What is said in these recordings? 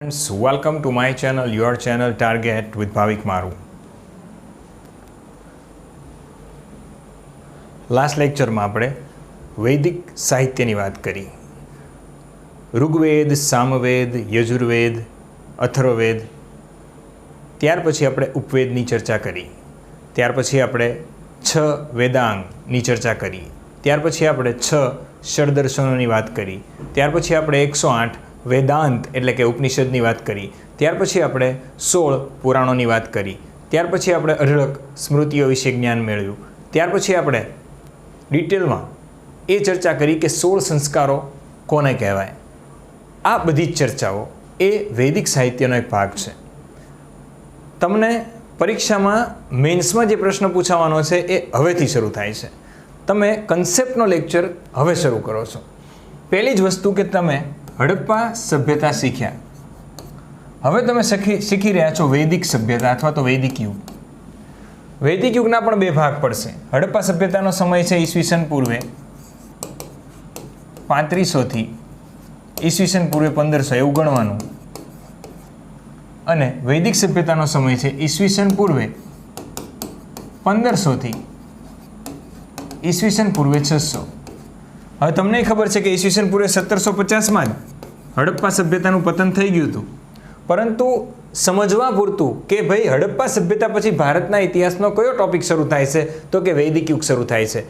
Friends, welcome to my channel, your channel Target with Bhavik Maru. Last લેક્ચરમાં આપણે વૈદિક સાહિત્યની વાત કરી. ઋગ્વેદ, સામવેદ, યજુર્વેદ, અથર્વવેદ. ત્યાર પછી આપણે ઉપવેદની ચર્ચા કરી. ત્યાર પછી આપણે 6 વેદાંગની ચર્ચા કરી. ત્યાર પછી આપણે 6 ષડદર્શનોની વાત કરી. ત્યાર પછી આપણે 108 વેદાંત એટલે કે ઉપનિષદની વાત કરી. ત્યાર પછી આપણે 16 પુરાણોની વાત કરી. ત્યાર પછી આપણે 18 સ્મૃતિઓ વિશે જ્ઞાન મેળવ્યું. ત્યાર પછી આપણે ડિટેલમાં એ ચર્ચા કરી કે 16 સંસ્કારો કોને કહેવાય. આ બધી જ ચર્ચાઓ એ વૈદિક સાહિત્યનો એક ભાગ છે. તમને પરીક્ષામાં મેન્સમાં જે પ્રશ્ન પૂછાવાનો છે એ હવેથી શરૂ થાય છે. તમે કન્સેપ્ટનો લેક્ચર હવે શરૂ કરો છો. પહેલી જ વસ્તુ કે તમે હડપ્પા સભ્યતા શીખ્યા. હવે તમે શીખી રહ્યા છો વૈદિક સભ્યતા અથવા તો વૈદિક યુગ. વૈદિક યુગના પણ 2 ભાગ પડશે. હડપ્પા સભ્યતાનો સમય છે ઈસવીસન પૂર્વે 3500 થી ઈસવીસન પૂર્વે 1500 એવું ગણવાનું. અને વૈદિક સભ્યતાનો સમય છે ઈસવીસન પૂર્વે 1500 થી ઈસવીસન પૂર્વે 600. હવે તમને ખબર છે કે ઈસવીસન પૂર્વે 1750માં જ હડપ્પા સભ્યતાનું પતન થઈ ગયું હતું. પરંતુ સમજવા પૂરતું કે ભાઈ હડપ્પા સભ્યતા પછી ભારતના ઇતિહાસનો કયો ટોપિક શરૂ થાય છે તો કે વૈદિક યુગ શરૂ થાય છે.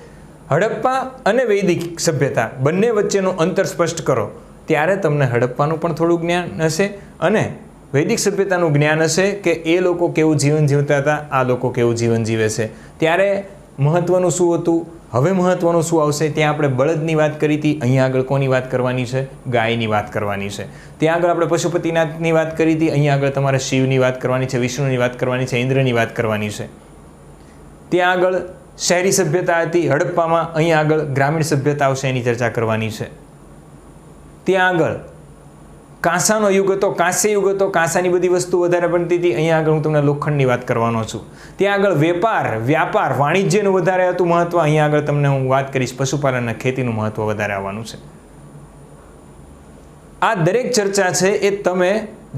હડપ્પા અને વૈદિક સભ્યતા બંને વચ્ચેનું અંતર સ્પષ્ટ કરો ત્યારે તમને હડપ્પાનું પણ થોડું જ્ઞાન હશે અને વૈદિક સભ્યતાનું જ્ઞાન હશે કે એ લોકો કેવું જીવન જીવતા હતા, આ લોકો કેવું જીવન જીવે છે. ત્યારે મહત્ત્વનું શું હતું, હવે મહત્ત્વનું શું આવશે. ત્યાં આપણે બળદની વાત કરી હતી, અહીંયા આગળ કોની વાત કરવાની છે, ગાયની વાત કરવાની છે. ત્યાં આગળ આપણે પશુપતિનાથની વાત કરી હતી, અહીંયા આગળ તમારે શિવની વાત કરવાની છે, વિષ્ણુની વાત કરવાની છે, ઇન્દ્રની વાત કરવાની છે. ત્યાં આગળ શહેરી સભ્યતા હતી હડપ્પામાં, અહીંયા આગળ ગ્રામીણ સભ્યતા આવશે, એની ચર્ચા કરવાની છે. ત્યાં આગળ કાંસાનો યુગ હતો, કાંસ્ય યુગ હતો, કાંસાની બધી વસ્તુ વધારે બનતી હતી, અહીંયા આગળ હું તમને લોખંડની વાત કરવાનો છું. ત્યાં આગળ વ્યાપાર, વાણિજ્યનું વધારે હતું મહત્વ, અહીંયા આગળ તમને હું વાત કરીશ પશુપાલન અને ખેતીનું મહત્વ વધારે આવવાનું છે. આ દરેક ચર્ચા છે એ તમે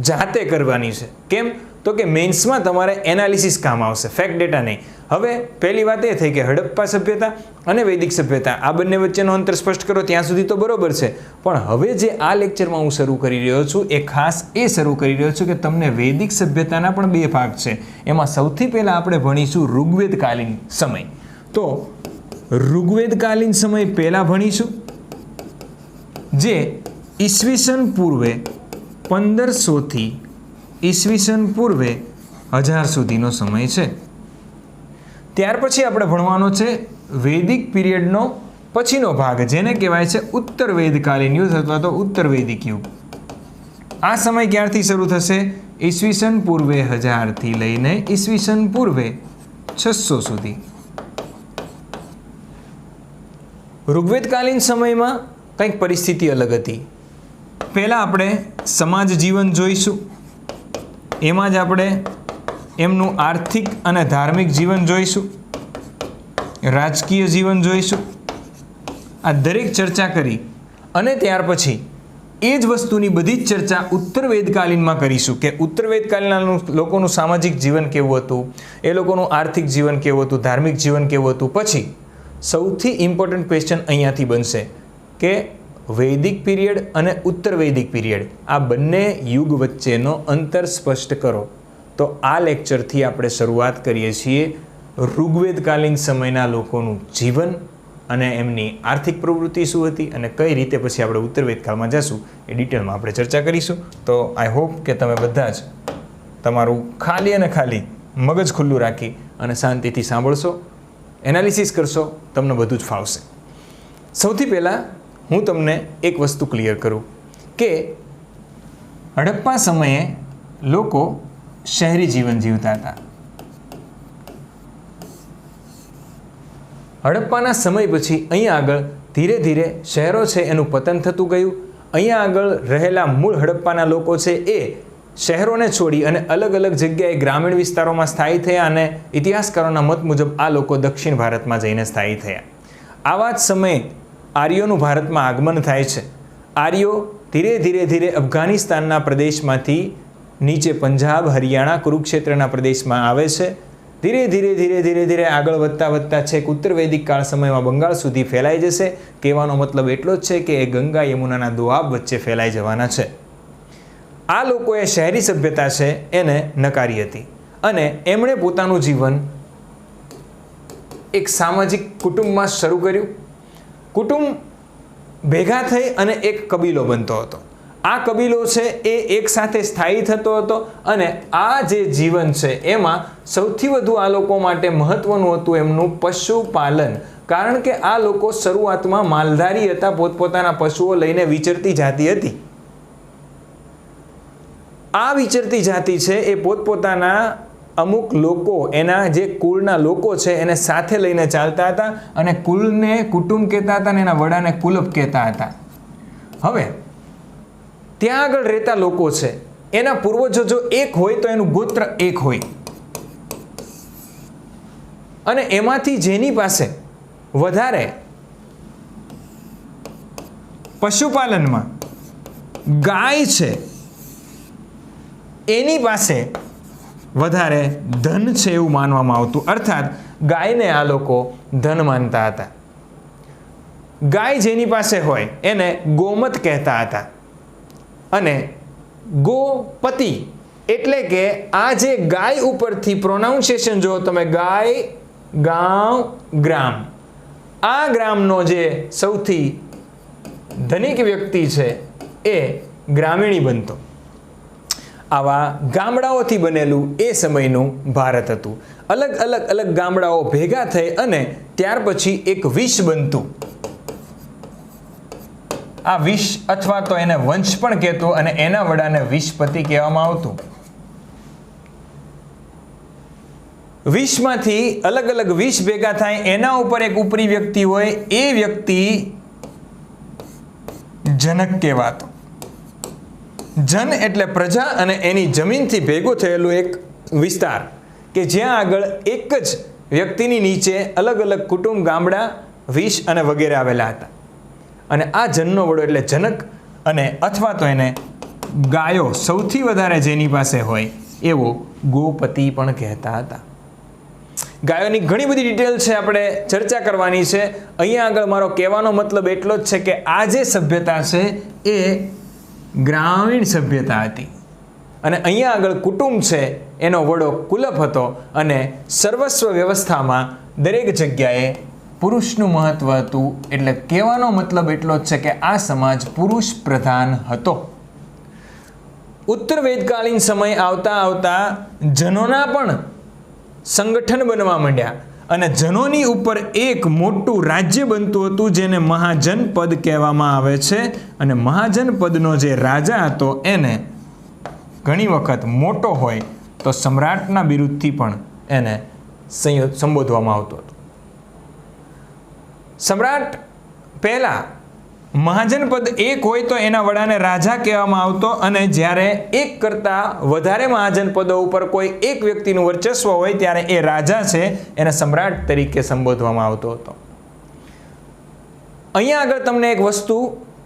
જાતે કરવાની છે. કેમ તો કે મેન્સમાં તમારે એનાલિસિસ કામ આવશે, ફેક્ટ ડેટા નહીં. હવે પહેલી વાત એ થઈ કે હડપ્પા સભ્યતા અને વૈદિક સભ્યતા આ બંને વચ્ચેનો અંતર સ્પષ્ટ કરો, ત્યાં સુધી તો બરોબર છે. પણ હવે જે આ લેક્ચરમાં હું શરૂ કરી રહ્યો છું એ ખાસ એ શરૂ કરી રહ્યો છું કે તમને વૈદિક સભ્યતાના પણ 2 ભાગ છે. એમાં સૌથી પહેલાં આપણે ભણીશું ઋગ્વેદકાલીન સમય. તો ઋગ્વેદકાલીન સમય પહેલાં ભણીશું, જે ઈસવીસન પૂર્વે 1500 થી ઈસવીસન પૂર્વે 1000 સુધીનો સમય છે. ત્યાર પછી આપણે ભણવાનો છે વૈદિક પીરિયડનો પછીનો ભાગ, જેને કહેવાય છે ઉત્તર વેદકાલીન યુગ અથવા તો ઉત્તર વૈદિક યુગ. આ સમય ક્યારથી શરૂ થશે? ઈસવીસન પૂર્વે 1000 થી લઈને ઈસવીસન પૂર્વે 600 સુધી. ઋગ્વેદકાલીન સમયમાં કંઈક પરિસ્થિતિ અલગ હતી. પહેલાં આપણે સમાજ જીવન જોઈશું, એમાં જ આપણે એમનું આર્થિક અને ધાર્મિક જીવન જોઈશું, રાજકીય જીવન જોઈશું. આ દરેક ચર્ચા કરી અને ત્યાર પછી એ જ વસ્તુની બધી જ ચર્ચા ઉત્તર વેદકાલીનમાં કરીશું કે ઉત્તર વેદકાલીનના લોકોનું સામાજિક જીવન કેવું હતું, એ લોકોનું આર્થિક જીવન કેવું હતું, ધાર્મિક જીવન કેવું હતું. પછી સૌથી ઇમ્પોર્ટન્ટ ક્વેશ્ચન અહીંયાથી બનશે કે વૈદિક પીરિયડ અને ઉત્તર વૈદિક પીરિયડ આ બંને યુગ વચ્ચેનો અંતર સ્પષ્ટ કરો. તો આ લેક્ચરથી આપણે શરૂઆત કરીએ છીએ ઋગ્વેદકાલીન સમયના લોકોનું જીવન અને એમની આર્થિક પ્રવૃત્તિ શું હતી અને કઈ રીતે પછી આપણે ઉત્તર વેદકાળમાં જશું એ ડિટેલમાં આપણે ચર્ચા કરીશું. તો આઈ હોપ કે તમે બધા જ તમારું ખાલી અને ખાલી મગજ ખુલ્લું રાખી અને શાંતિથી સાંભળશો, એનાલિસિસ કરશો, તમને બધું જ ફાવશે. સૌથી પહેલાં હું તમને એક વસ્તુ ક્લિયર કરું કે હડપ્પા સમયે લોકો શહેરી જીવન જીવતા હતા. હડપ્પાના સમય પછી અહીંયા આગળ ધીરે ધીરે શહેરો છે એનું પતન થતું ગયું. અહીંયા આગળ રહેલા મૂળ હડપ્પાના લોકો છે એ શહેરોને છોડી અને અલગ અલગ જગ્યાએ ગ્રામીણ વિસ્તારોમાં સ્થાયી થયા અને ઇતિહાસકારોના મત મુજબ આ લોકો દક્ષિણ ભારતમાં જઈને સ્થાયી થયા. આવા જ સમયે આર્યોનું ભારતમાં આગમન થાય છે. આર્યો ધીરે ધીરે ધીરે અફઘાનિસ્તાનના પ્રદેશમાંથી નીચે પંજાબ, હરિયાણા, કુરુક્ષેત્રના પ્રદેશમાં આવે છે. ધીરે ધીરે ધીરે ધીરે ધીરે આગળ વધતા વધતા છેક ઉત્તર વૈદિક કાળ સમયમાં બંગાળ સુધી ફેલાઈ જશે. કહેવાનો મતલબ એટલો જ છે કે એ ગંગા યમુનાના દોઆબ વચ્ચે ફેલાઈ જવાના છે. આ લોકોએ શહેરી સભ્યતા છે એને નકારી હતી અને એમણે પોતાનું જીવન એક સામાજિક કુટુંબમાં શરૂ કર્યું. કુટુંબ ભેગા થઈ અને એક કબીલો બનતો હતો. આ કબીલો છે એ એક સાથે સ્થાયી થતો હતો અને આ જે જીવન છે એમાં સૌથી વધુ આ લોકો માટે મહત્વનું હતું એમનું પશુપાલન. કારણ કે આ લોકો શરૂઆતમાં માલધારી હતા, પોતપોતાના પશુઓ લઈને વિચરતી જાતિ હતી. આ વિચરતી જાતિ છે એ પોતપોતાના અમુક લોકો, એના જે કુળના લોકો છે એને સાથે લઈને ચાલતા હતા અને કુલને કુટુંબ કહેતા હતા અને એના વડાને કુલપ કહેતા હતા. હવે ત્યાં આગળ રહેતા લોકો છે એના પૂર્વજો જો એક હોય તો એનું ગોત્ર એક હોય અને એમાંથી જેની પાસે વધારે પશુપાલનમાં ગાય છે એની પાસે વધારે ધન છે એવું માનવામાં આવતું. અર્થાત ગાયને આ લોકો ધન માનતા હતા. ગાય જેની પાસે હોય એને ગોમત કહેતા હતા અને ગોપતિ એટલે કે આ જે ગાય ઉપરથી પ્રોનાઉન્સિએશન જો તમે ગાય, ગાંવ, ગ્રામ, આ ગ્રામનો જે સૌથી ધનિક વ્યક્તિ છે એ ગ્રામીણી બનતો. આવા ગામડાઓથી બનેલું એ સમયનું ભારત હતું. અલગ અલગ અલગ ગામડાઓ ભેગા થઈ અને ત્યાર પછી એક વિશ બનતું. આ વિશ અથવા તો એને વંશ પણ કહેતો અને એના વડાને વિશપતિ કહેવામાં આવતું. વિશમાંથી અલગ અલગ વિશ ભેગા થાય, એના ઉપર એક ઉપરી વ્યક્તિ હોય, એ વ્યક્તિ જનક કહેવાતો. જન એટલે પ્રજા અને એની જમીનથી ભેગું થયેલું એક વિસ્તાર કે જ્યાં આગળ એક જ વ્યક્તિની નીચે અલગ અલગ કુટુંબ, ગામડા, વિશ અને વગેરે આવેલા હતા. અને આ જનનો વડો એટલે જનક અને અથવા તો એને ગાયો સૌથી વધારે જેની પાસે હોય એવો ગોપતિ પણ કહેતા હતા. ગાયોની ઘણી બધી ડિટેલ છે, આપણે ચર્ચા કરવાની છે. અહીંયા આગળ મારો કહેવાનો મતલબ એટલો જ છે કે આ જે સભ્યતા છે એ ગ્રામીણ સભ્યતા હતી અને અહીંયા આગળ કુટુંબ છે એનો વડો કુલપ હતો અને સર્વસ્વ વ્યવસ્થામાં દરેક જગ્યાએ પુરુષનું મહત્વ હતું. એટલે કહેવાનો મતલબ એટલો જ છે કે આ સમાજ પુરુષ પ્રધાન હતો. ઉત્તર વેદકાલીન સમય આવતા આવતા જનોના પણ સંગઠન બનવા માંડ્યા અને જનોની ઉપર એક મોટું રાજ્ય બનતું હતું જેને મહાજન પદ કહેવામાં આવે છે. અને મહાજન પદનો જે રાજા હતો એને ઘણી વખત મોટો હોય તો સમ્રાટના બિરુદથી પણ એને સંબોધવામાં આવતો હતો. સમ્રાટ પહેલાં મહાજન પદ એક હોય તો એના વડાને રાજા કહેવામાં આવતો અને જ્યારે એક કરતાં વધારે મહાજન પદો ઉપર કોઈ એક વ્યક્તિનું વર્ચસ્વ હોય ત્યારે એ રાજા છે એને સમ્રાટ તરીકે સંબોધવામાં આવતો હતો. અહીંયા આગળ તમને એક વસ્તુ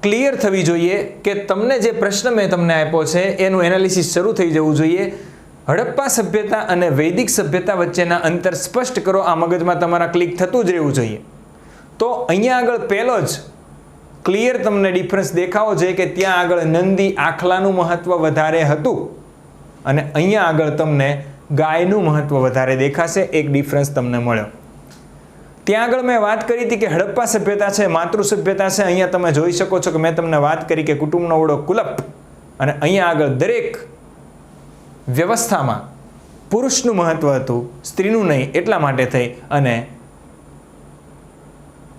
ક્લિયર થવી જોઈએ કે તમને જે પ્રશ્ન મેં તમને આપ્યો છે એનું એનાલિસિસ શરૂ થઈ જવું જોઈએ. હડપ્પા સભ્યતા અને વૈદિક સભ્યતા વચ્ચેના અંતર સ્પષ્ટ કરો. આ મગજમાં તમારા ક્લિક થતું જ રહેવું જોઈએ. તો અહીંયા આગળ પહેલો જ ક્લિયર તમને ડિફરન્સ દેખાવો જોઈએ કે ત્યાં આગળ નંદી આખલાનું મહત્વ વધારે હતું અને અહીંયા આગળ તમને ગાયનું મહત્વ વધારે દેખાશે. એક ડિફરન્સ તમને મળ્યો. ત્યાં આગળ મેં વાત કરી હતી કે હડપ્પા સભ્યતા છે, માતૃ સભ્યતા છે. અહીંયા તમે જોઈ શકો છો કે મેં તમને વાત કરી કે કુટુંબનો વડો કુલપ અને અહીંયા આગળ દરેક વ્યવસ્થામાં પુરુષનું મહત્વ હતું, સ્ત્રીનું નહીં. એટલા માટે થઈ અને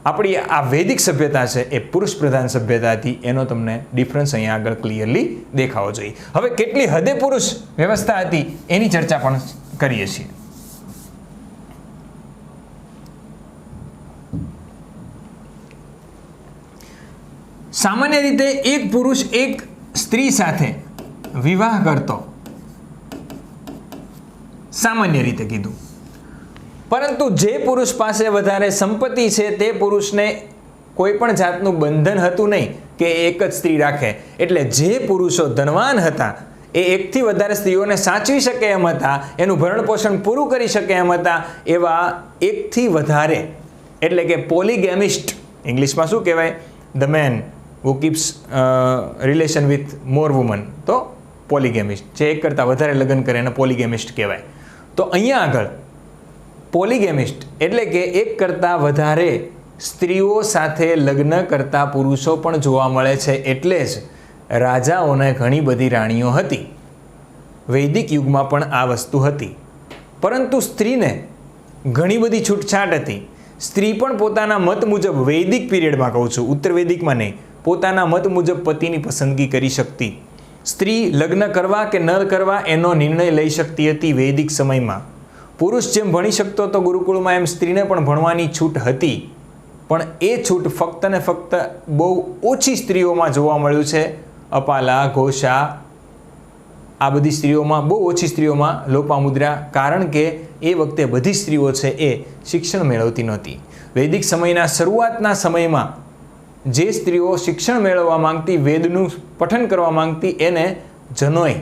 આપણી આ વૈદિક સભ્યતા છે એ પુરુષ પ્રધાન સભ્યતા હતી. એનો તમને ડિફરન્સ અહીંયા આગળ ક્લિયરલી દેખાવો જોઈએ. હવે કેટલી હદે પુરુષ વ્યવસ્થા હતી એની ચર્ચા પણ કરીએ છીએ. સામાન્ય રીતે એક પુરુષ એક સ્ત્રી સાથે વિવાહ કરતો, સામાન્ય રીતે કીધું. પરંતુ જે પુરુષ પાસે વધારે સંપત્તિ છે તે પુરુષને કોઈ પણ જાતનું બંધન હતું નહીં. કે એક જ સ્ત્રી રાખે. એટલે જે પુરુષો ધનવાન હતા એ એકથી વધારે સ્ત્રીઓને સાચવી શકે એમ હતા, એનું ભરણપોષણ પૂરું કરી શકે એમ હતા, એવા એકથી વધારે એટલે કે પોલીગેમિસ્ટ, ઇંગ્લિશમાં શું કહેવાય, the main who keeps relation with more woman, તો પોલીગેમિસ્ટ, જે એક કરતાં વધારે લગ્ન કરે એને પોલીગેમિસ્ટ કહેવાય. તો અહીંયા આગળ પોલીગેમિસ્ટ એટલે કે એક કરતાં વધારે સ્ત્રીઓ સાથે લગ્ન કરતા પુરુષો પણ જોવા મળે છે. એટલે જ રાજાઓને ઘણી બધી રાણીઓ હતી. વૈદિક યુગમાં પણ આ વસ્તુ હતી, પરંતુ સ્ત્રીને ઘણી બધી છૂટછાટ હતી. સ્ત્રી પણ પોતાના મત મુજબ, વૈદિક પીરિયડમાં કહું છું, ઉત્તર વૈદિકમાં નહીં, પોતાના મત મુજબ પતિની પસંદગી કરી શકતી. સ્ત્રી લગ્ન કરવા કે ન કરવા એનો નિર્ણય લઈ શકતી હતી વૈદિક સમયમાં. પુરુષ જેમ ભણી શકતો હતો ગુરુકુળમાં, એમ સ્ત્રીને પણ ભણવાની છૂટ હતી. પણ એ છૂટ ફક્ત ને ફક્ત બહુ ઓછી સ્ત્રીઓમાં જોવા મળ્યું છે. અપાલા, ઘોષા, આ બધી સ્ત્રીઓમાં, બહુ ઓછી સ્ત્રીઓમાં લોપામુદ્રા, કારણ કે એ વખતે બધી સ્ત્રીઓ છે એ શિક્ષણ મેળવતી નહોતી. વૈદિક સમયના શરૂઆતના સમયમાં જે સ્ત્રીઓ શિક્ષણ મેળવવા માંગતી, વેદનું પઠન કરવા માંગતી, એને જનોય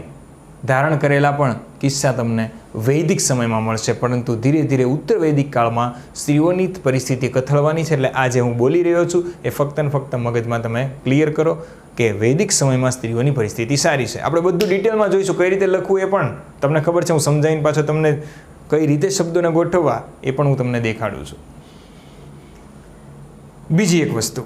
ધારણ કરેલા પણ કિસ્સા તમને વૈદિક સમયમાં મળશે. પરંતુ ધીરે ધીરે ઉત્તર વૈદિક કાળમાં સ્ત્રીઓની પરિસ્થિતિ કથળવાની છે. એટલે આજે હું બોલી રહ્યો છું એ ફક્ત ને ફક્ત મગજમાં તમે ક્લિયર કરો કે વૈદિક સમયમાં સ્ત્રીઓની પરિસ્થિતિ સારી છે. આપણે બધું ડિટેલમાં જોઈશું, કઈ રીતે લખવું એ પણ તમને ખબર છે. હું સમજાવીને પાછો તમને કઈ રીતે શબ્દોને ગોઠવવા એ પણ હું તમને દેખાડું છું. બીજી એક વસ્તુ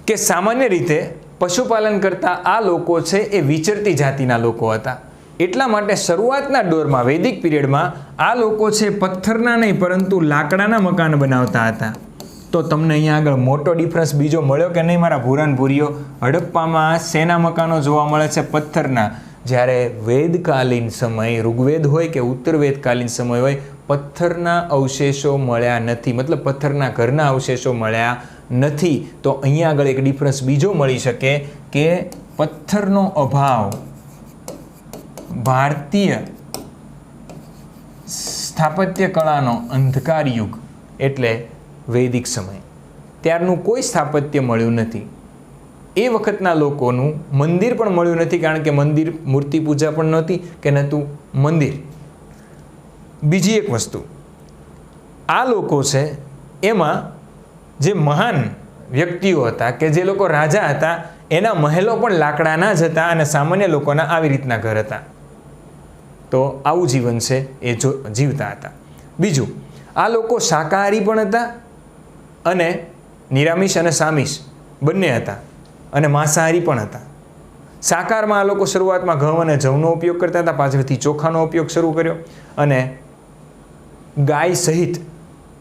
કે સામાન્ય રીતે પશુપાલન કરતા આ લોકો છે એ વિચરતી જાતિના લોકો હતા. એટલા માટે શરૂઆતના દોરમાં, વૈદિક પીરિયડમાં, આ લોકો છે પથ્થરના નહીં પરંતુ લાકડાના મકાન બનાવતા હતા. તો તમને અહીંયા આગળ મોટો ડિફરન્સ બીજો મળ્યો કે નહીં મારા ભૂરાન ભૂરીઓ? હડપ્પામાં શેના મકાનો જોવા મળે છે? પથ્થરના. જ્યારે વેદકાલીન સમય, ઋગ્વેદ હોય કે ઉત્તરવેદકાલીન સમય હોય, પથ્થરના અવશેષો મળ્યા નથી, મતલબ પથ્થરના ઘરના અવશેષો મળ્યા નથી. તો અહીંયા આગળ એક ડિફરન્સ બીજો મળી શકે કે પથ્થરનો અભાવ ભારતીય સ્થાપત્ય કળાનો અંધકાર યુગ એટલે વૈદિક સમય, ત્યારનું કોઈ સ્થાપત્ય મળ્યું નથી. એ વખતના લોકોનું મંદિર પણ મળ્યું નથી, કારણ કે મંદિર, મૂર્તિ પૂજા પણ નહોતી કે નહોતું મંદિર. બીજી એક વસ્તુ, આ લોકો છે એમાં જે મહાન વ્યક્તિઓ હતા કે જે લોકો રાજા હતા, એના મહેલો પણ લાકડાના જ હતા અને સામાન્ય લોકોના આવી રીતના ઘર હતા. તો આવું જીવન છે એ જીવતા હતા. બીજું, આ લોકો શાકાહારી પણ હતા અને નિરામિષ અને સામિષ બંને હતા, અને માંસાહારી પણ હતા. શાકાહારમાં આ લોકો શરૂઆતમાં ઘઉં અને જવનો ઉપયોગ કરતા હતા, પાછળથી ચોખાનો ઉપયોગ શરૂ કર્યો, અને ગાય સહિત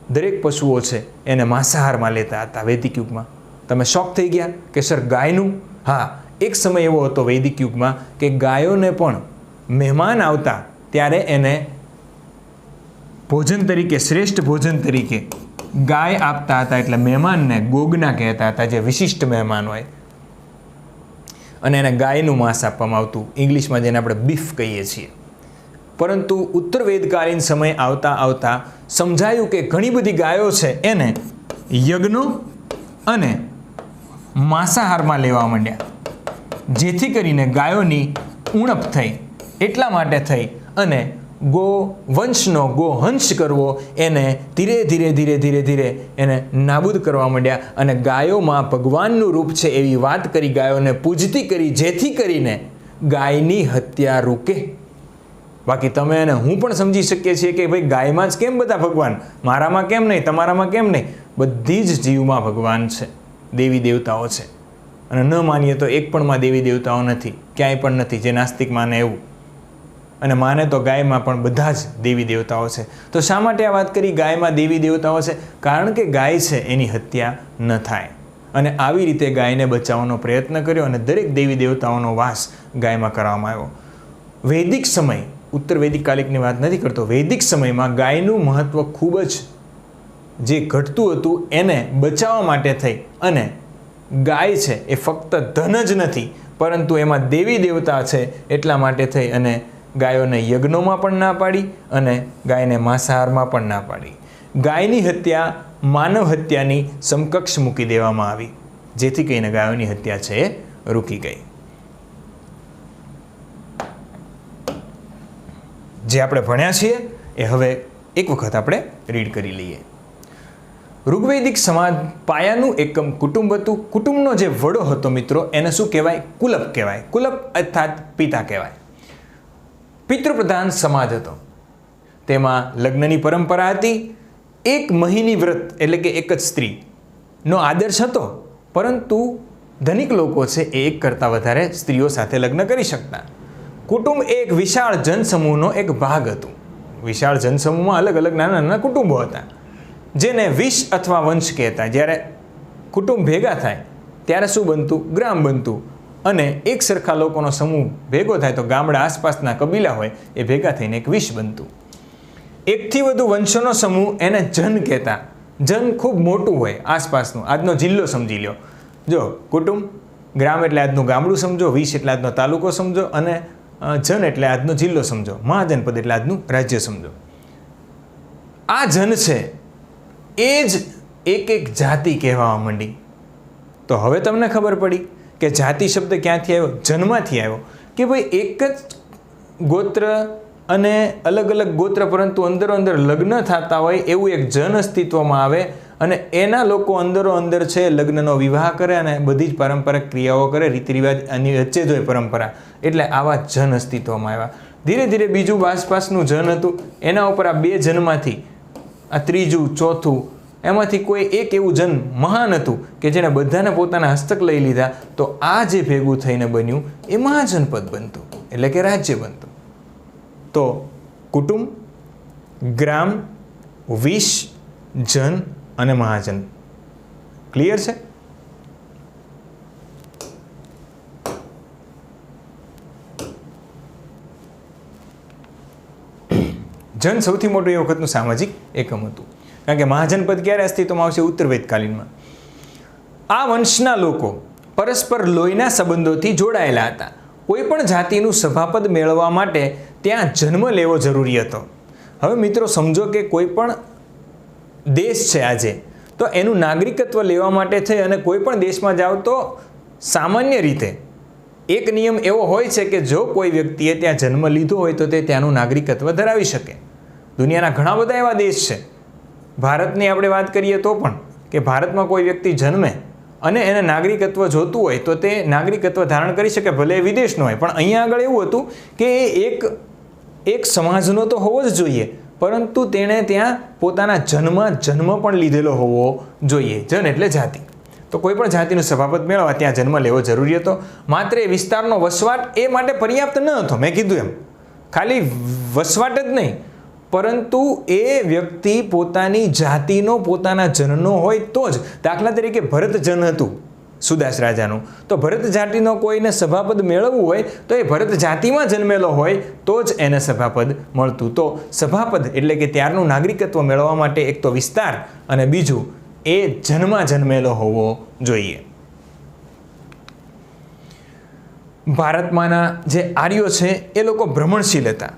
દરેક પશુઓ છે એને માંસાહારમાં લેતા હતા વૈદિક યુગમાં. તમે શોક થઈ ગયા કે સર ગાયનું? હા, એક સમય એવો હતો વૈદિક યુગમાં કે ગાયોને પણ મહેમાન આવતા ત્યારે એને ભોજન તરીકે, શ્રેષ્ઠ ભોજન તરીકે ગાય આપતા હતા. એટલે મહેમાનને ગોગના કહેતા હતા, જે વિશિષ્ટ મહેમાન હોય, અને એને ગાયનું માંસ આપવામાં આવતું, ઇંગ્લિશમાં જેને આપણે બીફ કહીએ છીએ. પરંતુ ઉત્તર વેદકાલીન સમય આવતા આવતા સમજાયું કે ઘણી બધી ગાયો છે એને યજ્ઞો અને માંસાહારમાં લેવા માંડ્યા, જેથી કરીને ગાયોની ઉણપ થઈ. એટલા માટે થઈ અને ગો વંશનો ગોહંશ કરવો એને ધીરે ધીરે ધીરે ધીરે ધીરે એને નાબૂદ કરવા માંડ્યા, અને ગાયોમાં ભગવાનનું રૂપ છે એવી વાત કરી, ગાયોને પૂજતી કરી, જેથી કરીને ગાયની હત્યા રૂકે. બાકી તમે અને હું પણ સમજી શકીએ છીએ કે ભાઈ ગાયમાં જ કેમ બધા ભગવાન, મારામાં કેમ નહીં, તમારામાં કેમ નહીં? બધી જ જીવમાં ભગવાન છે, દેવી દેવતાઓ છે. અને ન માનીએ તો એક પણમાં દેવી દેવતાઓ નથી, ક્યાંય પણ નથી. જે નાસ્તિક માને એવું, અને માને તો ગાયમાં પણ બધા જ દેવી દેવતાઓ છે. તો શા માટે આ વાત કરી ગાયમાં દેવી દેવતાઓ છે? કારણ કે ગાય છે એની હત્યા ન થાય, અને આવી રીતે ગાયને બચાવવાનો પ્રયત્ન કર્યો, અને દરેક દેવી દેવતાઓનો વાસ ગાયમાં કરવામાં આવ્યો. વૈદિક સમય, ઉત્તર વૈદિક કાલિકની વાત નથી કરતો, વૈદિક સમયમાં ગાયનું મહત્ત્વ ખૂબ જ જે ઘટતું હતું એને બચાવવા માટે થઈ, અને ગાય છે એ ફક્ત ધન જ નથી પરંતુ એમાં દેવી દેવતા છે એટલા માટે થઈ અને ગાયોને યજ્ઞોમાં પણ ના પાડી અને ગાયને માંસાહારમાં પણ ના પાડી. ગાયની હત્યા માનવ હત્યાની સમકક્ષ મૂકી દેવામાં આવી, જેથી કરીને ગાયોની હત્યા છે એ રૂકી ગઈ. જે આપણે ભણ્યા છીએ એ હવે એક વખત આપણે રીડ કરી લઈએ. ઋગ્વૈદિક સમાજ પાયાનું એકમ કુટુંબ હતું. કુટુંબનો જે વડો હતો મિત્રો એને શું કહેવાય? કુલપ કહેવાય. કુલપ અર્થાત પિતા કહેવાય. પિતૃપ્રધાન સમાજ હતો. તેમાં લગ્નની પરંપરા હતી. એક મહિની વ્રત એટલે કે એક જ સ્ત્રીનો આદર્શ હતો, પરંતુ ધનિક લોકો છે એ એક કરતાં વધારે સ્ત્રીઓ સાથે લગ્ન કરી શકતા. કુટુંબ એ એક વિશાળ જનસમૂહનો એક ભાગ હતું. વિશાળ જનસમૂહમાં અલગ અલગ નાના નાના કુટુંબો હતા, જેને વિશ અથવા વંશ કહેતા. જ્યારે કુટુંબ ભેગા થાય ત્યારે શું બનતું? ગ્રામ બનતું. અને એક સરખા લોકોનો સમૂહ ભેગો થાય તો ગામડા આસપાસના કબીલા હોય એ ભેગા થઈને એક વિશ બનતું. એકથી વધુ વંશોનો સમૂહ એને જન કહેતા. જન ખૂબ મોટું હોય આસપાસનું. આજનો જિલ્લો સમજી લો. જો કુટુંબ, ગ્રામ એટલે આજનું ગામડું સમજો, વિશ એટલે આજનો તાલુકો સમજો, અને જન એટલે આજનો જિલ્લો સમજો, મહાજનપદ એટલે આજનું રાજ્ય સમજો. આ જન છે એ જ એક એક જાતિ કહેવા માંડી. તો હવે તમને ખબર પડી કે જાતિ શબ્દ ક્યાંથી આવ્યો? જન્મમાંથી આવ્યો. કે ભાઈ એક જ ગોત્ર અને અલગ અલગ ગોત્ર પરંતુ અંદરો અંદર લગ્ન થતા હોય એવું એક જન અસ્તિત્વમાં આવે, અને એના લોકો અંદરો અંદર છે લગ્નનો વિવાહ કરે અને બધી જ પારંપરિક ક્રિયાઓ કરે, રીતિ રિવાજ એની વચ્ચે જ હોય પરંપરા. એટલે આવા જન અસ્તિત્વમાં આવ્યા. ધીરે ધીરે બીજું આસપાસનું જન હતું, એના ઉપર આ બે જનમાંથી આ ત્રીજું, ચોથું, એમાંથી કોઈ એક એવું જન મહાન હતું કે જેણે બધાને પોતાના હસ્તક લઈ લીધા. તો આ જે ભેગું થઈને બન્યું એ મહાજનપદ બનતું, એટલે કે રાજ્ય બનતું. તો કુટુંબ, ગ્રામ, વિશ, જન અને મહાજન. ક્લિયર છે? જન સૌથી મોટું એ વખતનું સામાજિક એકમ હતું, કારણ કે મહાજનપદ ક્યારે અસ્તિત્વમાં આવશે? ઉત્તરવેદકાલીનમાં. આ વંશના લોકો પરસ્પર લોહીના સંબંધોથી જોડાયેલા હતા. કોઈ પણ જાતિનું સભાપદ મેળવવા માટે ત્યાં જન્મ લેવો જરૂરી હતો. હવે મિત્રો સમજો કે કોઈ પણ દેશ છે આજે, તો એનું નાગરિકત્વ લેવા માટે થઈ અને કોઈ પણ દેશમાં જાઓ તો સામાન્ય રીતે એક નિયમ એવો હોય છે કે જો કોઈ વ્યક્તિએ ત્યાં જન્મ લીધો હોય તો તે ત્યાંનું નાગરિકત્વ ધરાવી શકે. દુનિયાના ઘણા બધા એવા દેશ છે. ભારતની આપણે વાત કરીએ તો પણ કે ભારતમાં કોઈ વ્યક્તિ જન્મે અને એને નાગરિકત્વ જોતું હોય તો તે નાગરિકત્વ ધારણ કરી શકે, ભલે એ વિદેશનો હોય. પણ અહીંયા આગળ એવું હતું કે એક સમાજનો તો હોવો જ જોઈએ, પરંતુ તેણે ત્યાં પોતાના જન્મ પણ લીધેલો હોવો જોઈએ. જન એટલે જાતિ. તો કોઈ પણ જાતિનું સભાપદ મેળવવા ત્યાં જન્મ લેવો જરૂરી હતો. માત્ર એ વિસ્તારનો વસવાટ એ માટે પર્યાપ્ત ન હતો. મેં કીધું એમ ખાલી વસવાટ જ નહીં, પરંતુ એ વ્યક્તિ પોતાની જાતિનો, પોતાના જનનો હોય તો જ. દાખલા તરીકે ભરત જન હતું સુદાસ રાજાનું, તો ભરત જાતિનો કોઈને સભાપદ મેળવવું હોય તો એ ભરત જાતિમાં જન્મેલો હોય તો જ એને સભાપદ મળતું. તો સભાપદ એટલે કે ત્યારનું નાગરિકત્વ મેળવવા માટે એક તો વિસ્તાર અને બીજું એ જન્મમાં જન્મેલો હોવો જોઈએ. ભારતમાંના જે આર્યો છે એ લોકો ભ્રમણશીલ હતા.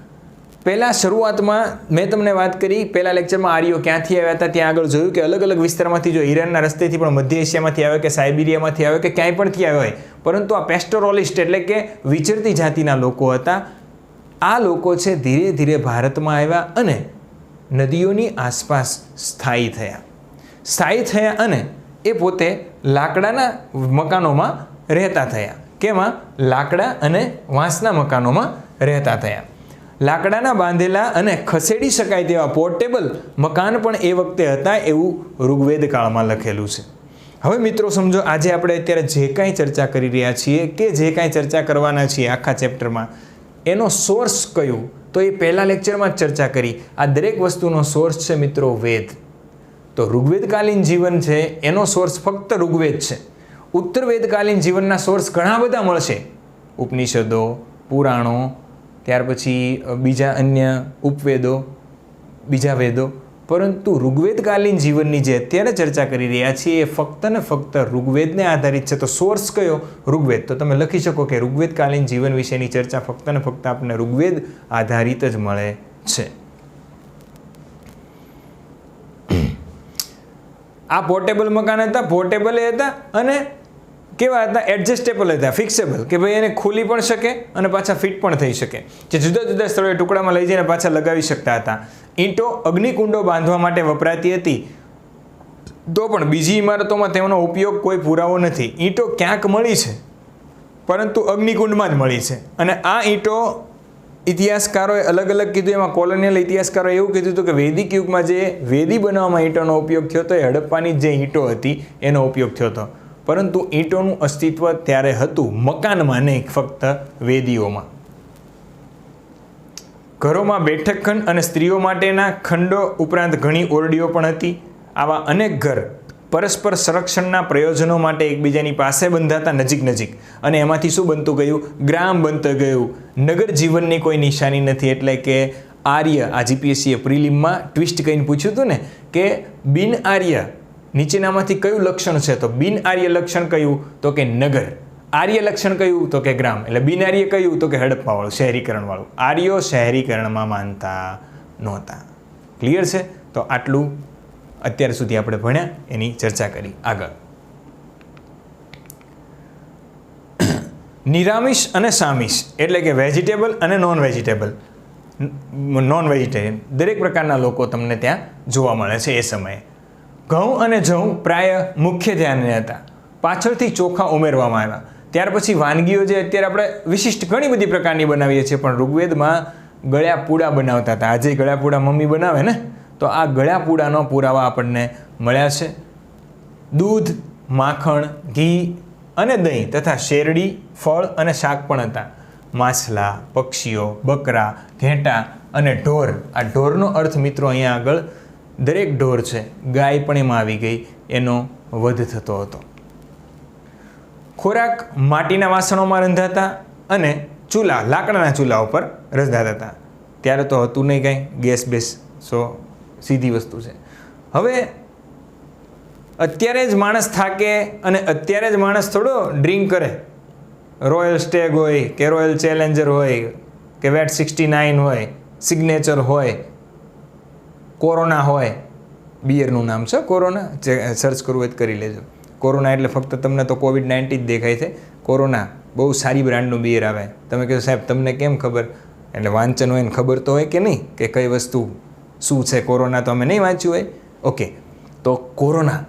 પહેલાં શરૂઆતમાં મેં તમને વાત કરી, પહેલાં લેક્ચરમાં આર્યો ક્યાંથી આવ્યા હતા ત્યાં આગળ જોયું કે અલગ અલગ વિસ્તારમાંથી, જો ઈરાનના રસ્તેથી પણ મધ્ય એશિયામાંથી આવે કે સાઇબિરિયામાંથી આવે કે ક્યાંય પણથી આવ્યા હોય, પરંતુ આ પેસ્ટોરોલિસ્ટ એટલે કે વિચરતી જાતિના લોકો હતા. આ લોકો છે ધીરે ધીરે ભારતમાં આવ્યા અને નદીઓની આસપાસ સ્થાયી થયા અને એ પોતે લાકડાના મકાનોમાં રહેતા થયા. કેમાં? લાકડા અને વાંસના મકાનોમાં રહેતા થયા. લાકડાના બાંધેલા અને ખસેડી શકાય તેવા પોર્ટેબલ મકાન પણ એ વખતે હતા એવું ઋગ્વેદ કાળમાં લખેલું છે. હવે મિત્રો સમજો, આજે આપણે અત્યારે જે કાંઈ ચર્ચા કરી રહ્યા છીએ કે જે કાંઈ ચર્ચા કરવાના છીએ આખા ચેપ્ટરમાં, એનો સોર્સ કયું? તો એ પહેલા લેક્ચરમાં જ ચર્ચા કરી. આ દરેક વસ્તુનો સોર્સ છે મિત્રો વેદ. તો ઋગ્વેદકાલીન જીવન છે એનો સોર્સ ફક્ત ઋગ્વેદ છે. ઉત્તરવેદકાલીન જીવનના સોર્સ ઘણા બધા મળશે, ઉપનિષદો, પુરાણો, ત્યાર પછી બીજા અન્ય ઉપવેદો, બીજા વેદો. પરંતુ ઋગ્વેદકાલીન જીવનની જે અત્યારે ચર્ચા કરી રહ્યા છીએ એ ફક્ત ને ફક્ત ઋગ્વેદને આધારિત છે. તો સોર્સ કયો? ઋગ્વેદ. તો તમે લખી શકો કે ઋગ્વેદકાલીન જીવન વિશેની ચર્ચા ફક્ત ને ફક્ત આપણને ઋગ્વેદ આધારિત જ મળે છે. આ પોર્ટેબલ મકાન હતા, પોર્ટેબલ હતા અને કેવા હતા? એડજસ્ટેબલ હતા, ફિક્સેબલ, કે ભાઈ એને ખોલી પણ શકે અને પાછા ફિટ પણ થઈ શકે, જે જુદા જુદા સ્થળોએ ટુકડામાં લઈ જઈને પાછા લગાવી શકતા હતા. ઈંટો અગ્નિકુંડો બાંધવા માટે વપરાતી હતી, તો પણ બીજી ઇમારતોમાં તેનો ઉપયોગ કોઈ પુરાવો નથી. ઈંટો ક્યાંક મળી છે, પરંતુ અગ્નિકુંડમાં જ મળી છે. અને આ ઈંટો ઇતિહાસકારોએ અલગ અલગ કીધું. એમાં કોલોનિયલ ઇતિહાસકારોએ એવું કીધું હતું કે વૈદિક યુગમાં જે વેદી બનાવવામાં ઈંટોનો ઉપયોગ થયો હતો એ હડપ્પાની જે ઈંટો હતી એનો ઉપયોગ થયો હતો. પરંતુ ઈંટોનું અસ્તિત્વ ત્યારે હતું, મકાનમાં નહીં, ફક્ત વેદીઓમાં. ઘરોમાં બેઠક ખંડ અને સ્ત્રીઓ માટેના ખંડો ઉપરાંત ઘણી ઓરડીઓ પણ હતી. આવા અનેક ઘર પરસ્પર સંરક્ષણના પ્રયોજનો માટે એકબીજાની પાસે બંધાતા નજીક નજીક, અને એમાંથી શું બનતું ગયું? ગ્રામ બનતું ગયું. નગર જીવનની કોઈ નિશાની નથી. એટલે કે આર્ય, આ જીપીએસસીએ પ્રિલિમમાં ટ્વિસ્ટ કરીને પૂછ્યું હતું ને કે બિન આર્ય નીચેનામાંથી કયું લક્ષણ છે? તો બિન આર્ય લક્ષણ કયું? તો કે નગર. આર્ય લક્ષણ કયું? તો કે ગ્રામ. એટલે બિન આર્ય કયું? તો કે હડપ્પાવાળું, શહેરીકરણવાળું. આર્યો શહેરીકરણમાં માનતા નહોતા. ક્લિયર છે? તો આટલું અત્યાર સુધી આપણે ભણ્યા, એની ચર્ચા કરી. આગળ નિરામિષ અને સામિષ, એટલે કે વેજીટેબલ અને નોન વેજીટેરિયન દરેક પ્રકારના લોકો તમને ત્યાં જોવા મળે છે એ સમયે. ઘઉં અને જવ પ્રાય મુખ્ય ધ્યાને હતા. પાછળથી ચોખા ઉમેરવામાં આવ્યા. ત્યાર પછી વાનગીઓ જે અત્યારે આપણે વિશિષ્ટ ઘણી બધી પ્રકારની બનાવીએ છીએ, પણ ઋગ્વેદમાં ગળ્યા પૂડા બનાવતા હતા. આજે ગળ્યા પૂડા મમ્મી બનાવે ને, તો આ ગળ્યા પૂડાનો પુરાવા આપણને મળ્યા છે. દૂધ, માખણ, ઘી અને દહીં તથા શેરડી, ફળ અને શાક પણ હતા. માછલા, પક્ષીઓ, બકરા, ઘેટાં અને ઢોર. આ ઢોરનો અર્થ મિત્રો અહીંયા આગળ દરેક ઢોર છે, ગાય પણ એમાં આવી ગઈ, એનો વધ થતો હતો. ખોરાક માટીના વાસણોમાં રંધાતા અને ચૂલા, લાકડાના ચૂલા ઉપર રંધાતા હતા. ત્યારે તો હતું નહીં કાંઈ ગેસ બેસ, સીધી વસ્તુ છે. હવે અત્યારે જ માણસ થાકે અને અત્યારે જ માણસ થોડો ડ્રિંક કરે. રોયલ સ્ટેગ હોય કે રોયલ ચેલેન્જર હોય કે વેટ 69 હોય, સિગ્નેચર હોય, કોરોના હોય. બિયરનું નામ છે કોરોના, સર્ચ કરવું હોય તો કરી લેજો. કોરોના એટલે ફક્ત તમને તો COVID-19 જ દેખાય છે. કોરોના બહુ સારી બ્રાન્ડનું બિયર આવે. તમે કહો સાહેબ તમને કેમ ખબર? એટલે વાંચન હોય ને ખબર તો હોય કે નહીં, કે કઈ વસ્તુ શું છે. કોરોના તો અમે નહીં વાંચ્યું હોય. ઓકે, તો કોરોના,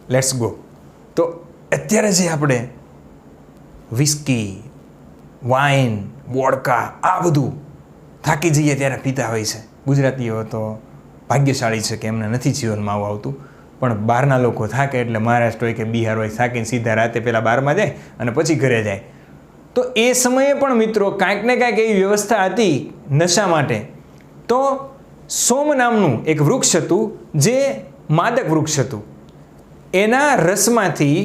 લેટ્સ ગો. તો અત્યારે જે આપણે વિસ્કી, વાઇન, વોડકા, આ બધું થાકી જઈએ ત્યારે પીતા હોય છે. ગુજરાતીઓ તો ભાગ્યશાળી છે કે એમને નથી જીવનમાં આવું આવતું. પણ બહારના લોકો થાકે એટલે મહારાષ્ટ્ર હોય કે બિહાર હોય, થાકીને સીધા રાતે પહેલાં બારમાં જાય અને પછી ઘરે જાય. તો એ સમયે પણ મિત્રો કાંઈક ને કાંઈક એવી વ્યવસ્થા હતી નશા માટે. તો સોમ નામનું એક વૃક્ષ હતું, જે માદક વૃક્ષ હતું. એના રસમાંથી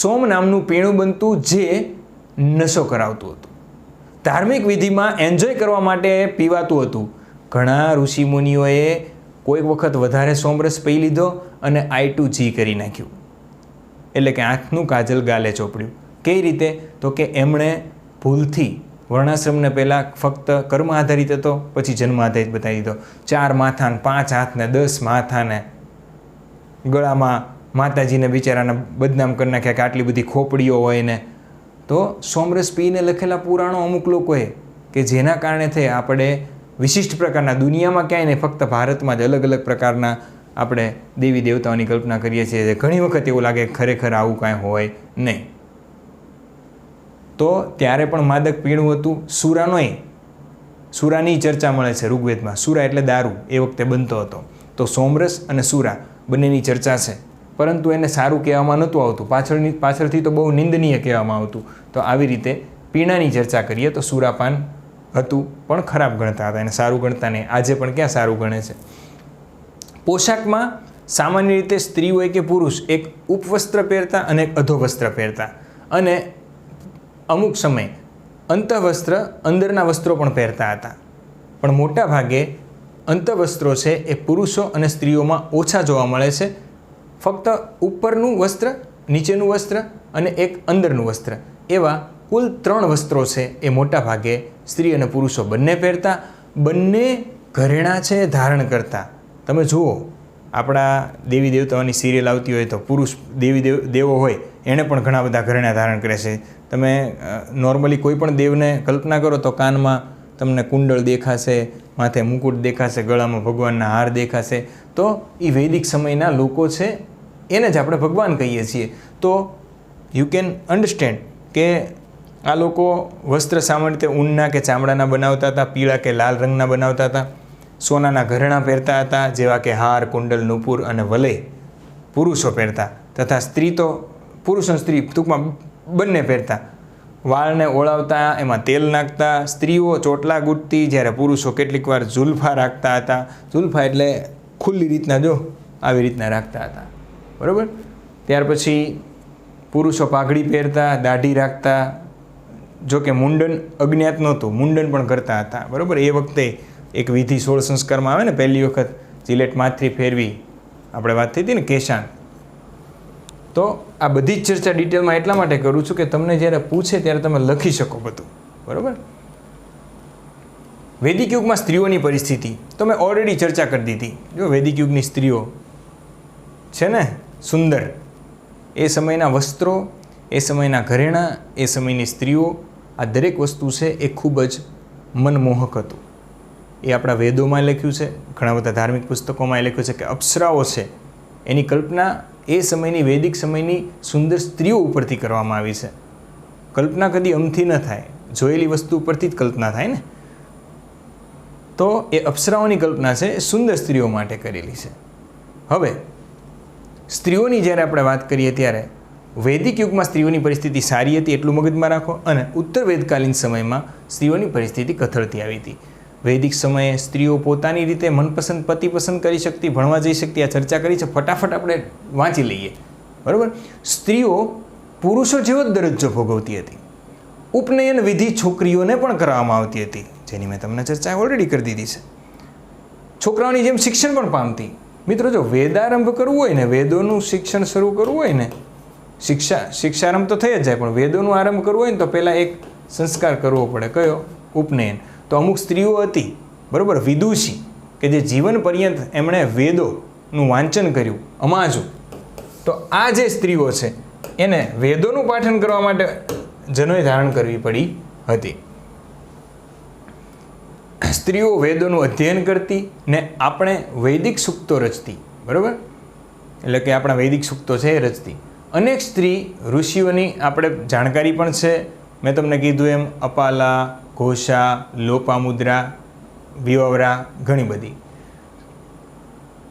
સોમ નામનું પીણું બનતું, જે નશો કરાવતું હતું. ધાર્મિક વિધિમાં એન્જોય કરવા માટે પીવાતું હતું. ઘણા ઋષિમુનિઓએ કોઈક વખત વધારે સોમરસ પી લીધો અને I2G કરી નાખ્યું. એટલે કે આંખનું કાજલ ગાલે ચોપડ્યું. કઈ રીતે? તો કે એમણે ભૂલથી વર્ણાશ્રમને પહેલાં ફક્ત કર્મ આધારિત હતો, પછી જન્મ આધારિત બતાવી દીધો. 4 માથાને 5 હાથને 10 માથાને ગળામાં માતાજીને બિચારાને બદનામ કરી નાખ્યા કે આટલી બધી ખોપડીઓ હોય ને. તો સોમરસ પીને લખેલા પુરાણો અમુક લોકોએ, કે જેના કારણે થઈ આપણે વિશિષ્ટ પ્રકારના, દુનિયામાં ક્યાંય નહીં, ફક્ત ભારતમાં જ અલગ અલગ પ્રકારના આપણે દેવી દેવતાઓની કલ્પના કરીએ છીએ. ઘણી વખત એવું લાગે ખરેખર આવું કાંઈ હોય નહીં. તો ત્યારે પણ માદક પીણું હતું. સુરાની ચર્ચા મળે છે ઋગ્વેદમાં. સુરા એટલે દારૂ એ વખતે બનતો હતો. તો સોમરસ અને સુરા બંનેની ચર્ચા છે, પરંતુ એને સારું કહેવામાં નહોતું આવતું. પાછળથી તો બહુ નિંદનીય કહેવામાં આવતું. તો આવી રીતે પીણાની ચર્ચા કરીએ તો સુરાપાન હતું, પણ ખરાબ ગણતા હતા, એને સારું ગણતા નહીં. આજે પણ ક્યાં સારું ગણે છે. પોશાકમાં સામાન્ય રીતે સ્ત્રી હોય કે પુરુષ એક ઉપવસ્ત્ર પહેરતા અને એક અધોવસ્ત્ર પહેરતા, અને અમુક સમય અંતઃવસ્ત્ર, અંદરના વસ્ત્રો પણ પહેરતા હતા. પણ મોટા ભાગે અંતઃવસ્ત્રો છે એ પુરુષો અને સ્ત્રીઓમાં ઓછા જોવા મળે છે. ફક્ત ઉપરનું વસ્ત્ર, નીચેનું વસ્ત્ર અને એક અંદરનું વસ્ત્ર, એવા કુલ 3 વસ્ત્રો છે એ મોટા ભાગે સ્ત્રી અને પુરુષો બંને પહેરતા. બંને ઘરેણાં છે ધારણ કરતા. તમે જુઓ, આપણા દેવી દેવતાઓની સિરિયલ આવતી હોય તો પુરુષ દેવી દેવો હોય એણે પણ ઘણા બધા ઘરેણાં ધારણ કરે છે. તમે નોર્મલી કોઈ પણ દેવને કલ્પના કરો તો કાનમાં તમને કુંડળ દેખાશે, માથે મુકુટ દેખાશે, ગળામાં ભગવાનના હાર દેખાશે. તો એ વૈદિક સમયના લોકો છે, એને જ આપણે ભગવાન કહીએ છીએ. તો યુ કેન અન્ડરસ્ટેન્ડ કે આ લોકો વસ્ત્ર સામાન્ય રીતે ઊનના કે ચામડાના બનાવતા હતા, પીળા કે લાલ રંગના બનાવતા હતા, સોનાના ઘરેણાં પહેરતા હતા, જેવા કે હાર, કુંડલ, નુપુર અને વલય પુરુષો પહેરતા, તથા સ્ત્રી તો પુરુષ અને સ્ત્રી ટૂંકમાં બંને પહેરતા. વાળને ઓળાવતા, એમાં તેલ નાખતા, સ્ત્રીઓ ચોટલા ગૂંથતી, જ્યારે પુરુષો કેટલીક વાર ઝુલ્ફા રાખતા હતા. ઝુલ્ફા એટલે ખુલ્લી રીતના, જો આવી રીતના રાખતા હતા, બરાબર. ત્યાર પછી પુરુષો પાઘડી પહેરતા, દાઢી રાખતા. જો કે મુંડન અજ્ઞાત નહોતું, મુંડન પણ કરતા હતા, બરાબર. એ વખતે એક વિધિ 16 સંસ્કારમાં આવે ને, પહેલી વખત જીલેટ માથરી ફેરવી, આપણે વાત થઈ હતી ને કેશાન. તો આ બધી જ ચર્ચા ડિટેલમાં એટલા માટે કરું છું કે તમને જ્યારે પૂછે ત્યારે તમે લખી શકો બધું, બરાબર. વૈદિક યુગમાં સ્ત્રીઓની પરિસ્થિતિ તો મેં ઓલરેડી ચર્ચા કરી દીધી. જો વૈદિક યુગની સ્ત્રીઓ છે ને સુંદર, એ સમયના વસ્ત્રો, એ સમયના ઘરેણાં, એ સમયની સ્ત્રીઓ, આ દરેક વસ્તુ છે એ ખૂબ જ મનમોહક હતું. એ આપણા વેદોમાં લખ્યું છે, ઘણા બધા ધાર્મિક પુસ્તકોમાં લખ્યું છે કે અપ્સરાઓ છે એની કલ્પના એ સમયની વૈદિક સમયની સુંદર સ્ત્રીઓ ઉપરથી કરવામાં આવી છે. કલ્પના કદી અમથી ન થાય, જોયેલી વસ્તુ ઉપરથી જ કલ્પના થાય ને. તો એ અપ્સરાઓની કલ્પના છે એ સુંદર સ્ત્રીઓ માટે કરેલી છે. હવે સ્ત્રીઓની જ્યારે આપણે વાત કરીએ ત્યારે વૈદિક યુગમાં સ્ત્રીઓની પરિસ્થિતિ સારી હતી એટલું મગજમાં રાખો, અને ઉત્તર વેદકાલીન સમયમાં સ્ત્રીઓની પરિસ્થિતિ કથળતી આવી હતી. વૈદિક સમયે સ્ત્રીઓ પોતાની રીતે મનપસંદ પતિ પસંદ કરી શકતી, ભણવા જઈ શકતી. આ ચર્ચા કરી છે, ફટાફટ આપણે વાંચી લઈએ, બરાબર. સ્ત્રીઓ પુરુષો જેવો જ દરજ્જો ભોગવતી હતી. ઉપનયન વિધિ છોકરીઓને પણ કરવામાં આવતી હતી, જેની મેં તમને ચર્ચા ઓલરેડી કરી દીધી છે. છોકરાઓની જેમ શિક્ષણ પણ પામતી. મિત્રો, જો વેદારંભ કરવું હોય ને, વેદોનું શિક્ષણ શરૂ કરવું હોય ને, શિક્ષારંભ તો થઈ જ જાય, પણ વેદોનું આરંભ કરવું હોય ને તો પહેલાં એક સંસ્કાર કરવો પડે. કયો? ઉપનયન. તો અમુક સ્ત્રીઓ હતી, બરાબર, વિદુષી, કે જે જીવન પર્યંત એમણે વેદોનું વાંચન કર્યું, અમાજુ. તો આ જે સ્ત્રીઓ છે એને વેદોનું પાઠન કરવા માટે જનોય ધારણ કરવી પડી હતી. સ્ત્રીઓ વેદોનું અધ્યયન કરતી ને આપણે વૈદિક સૂક્તો રચતી, બરાબર. એટલે કે આપણા વૈદિક સૂક્તો છે એ રચતી. અનેક સ્ત્રી ઋષિઓની આપણે જાણકારી પણ છે. મેં તમને કીધું એમ અપાલા, ઘોષા, લોપામુદ્રા, વિવવરા, ઘણી બધી.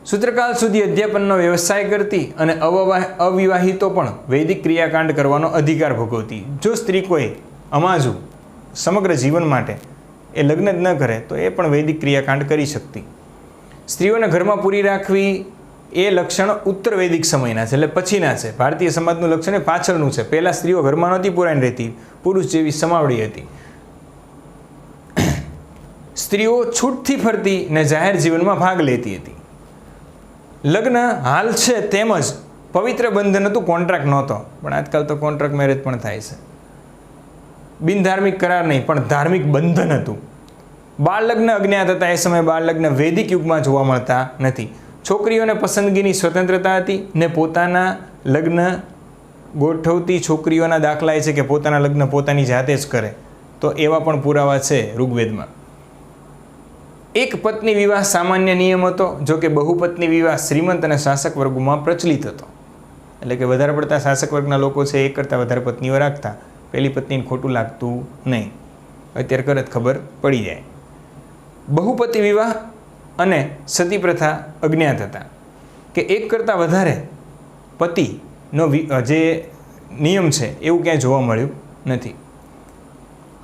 સૂત્રકાલ સુધી અધ્યાપનનો વ્યવસાય કરતી અને અવિવાહિતો પણ વૈદિક ક્રિયાકાંડ કરવાનો અધિકાર ભોગવતી. જો સ્ત્રી કોઈ અમાજુ સમગ્ર જીવન માટે એ લગ્ન જ ન કરે તો એ પણ વૈદિક ક્રિયાકાંડ કરી શકતી. સ્ત્રીઓને ઘરમાં પૂરી રાખવી એ લક્ષણ ઉત્તર વૈદિક સમયના છે, એટલે પછીના છે. ભારતીય સમાજનું લક્ષણ એ પાછળનું છે. પહેલાં સ્ત્રીઓ ઘરમાં નહોતી પુરાઈને રહેતી, પુરુષ જેવી સમાવડી હતી. સ્ત્રીઓ છૂટથી ફરતી ને જાહેર જીવનમાં ભાગ લેતી હતી. લગ્ન હાલ છે તેમજ પવિત્ર બંધન હતું, કોન્ટ્રાક્ટ નહોતો. પણ આજકાલ તો કોન્ટ્રાક્ટ મેરેજ પણ થાય છે. બિનધાર્મિક કરાર નહીં, પણ ધાર્મિક બંધન હતું. બાળ લગ્ન અજ્ઞાત હતા. એ સમયે બાળ લગ્ન વૈદિક યુગમાં જોવા મળતા નથી. છોકરીઓને પસંદગીની સ્વતંત્રતા હતી ને પોતાના લગ્ન ગોઠવતી છોકરીઓના દાખલા એ છે કે પોતાના લગ્ન પોતાની જાતે જ કરે. તો એવા પણ પુરાવા છે ઋગ્વેદમાં. એક પત્ની વિવાહ સામાન્ય નિયમ હતો, જો કે બહુપત્ની વિવાહ શ્રીમંત અને શાસક વર્ગોમાં પ્રચલિત હતો. એટલે કે વધારે પડતા શાસક વર્ગના લોકો છે એક કરતાં વધારે પત્નીઓ રાખતા. પહેલી પત્નીને ખોટું લાગતું નહીં. અત્યારે કરે ખબર પડી જાય. બહુપતિ વિવાહ અને સતી પ્રથા અજ્ઞાત હતા, કે એક કરતાં વધારે પતિનો જે નિયમ છે એવું ક્યાંય જોવા મળ્યું નથી.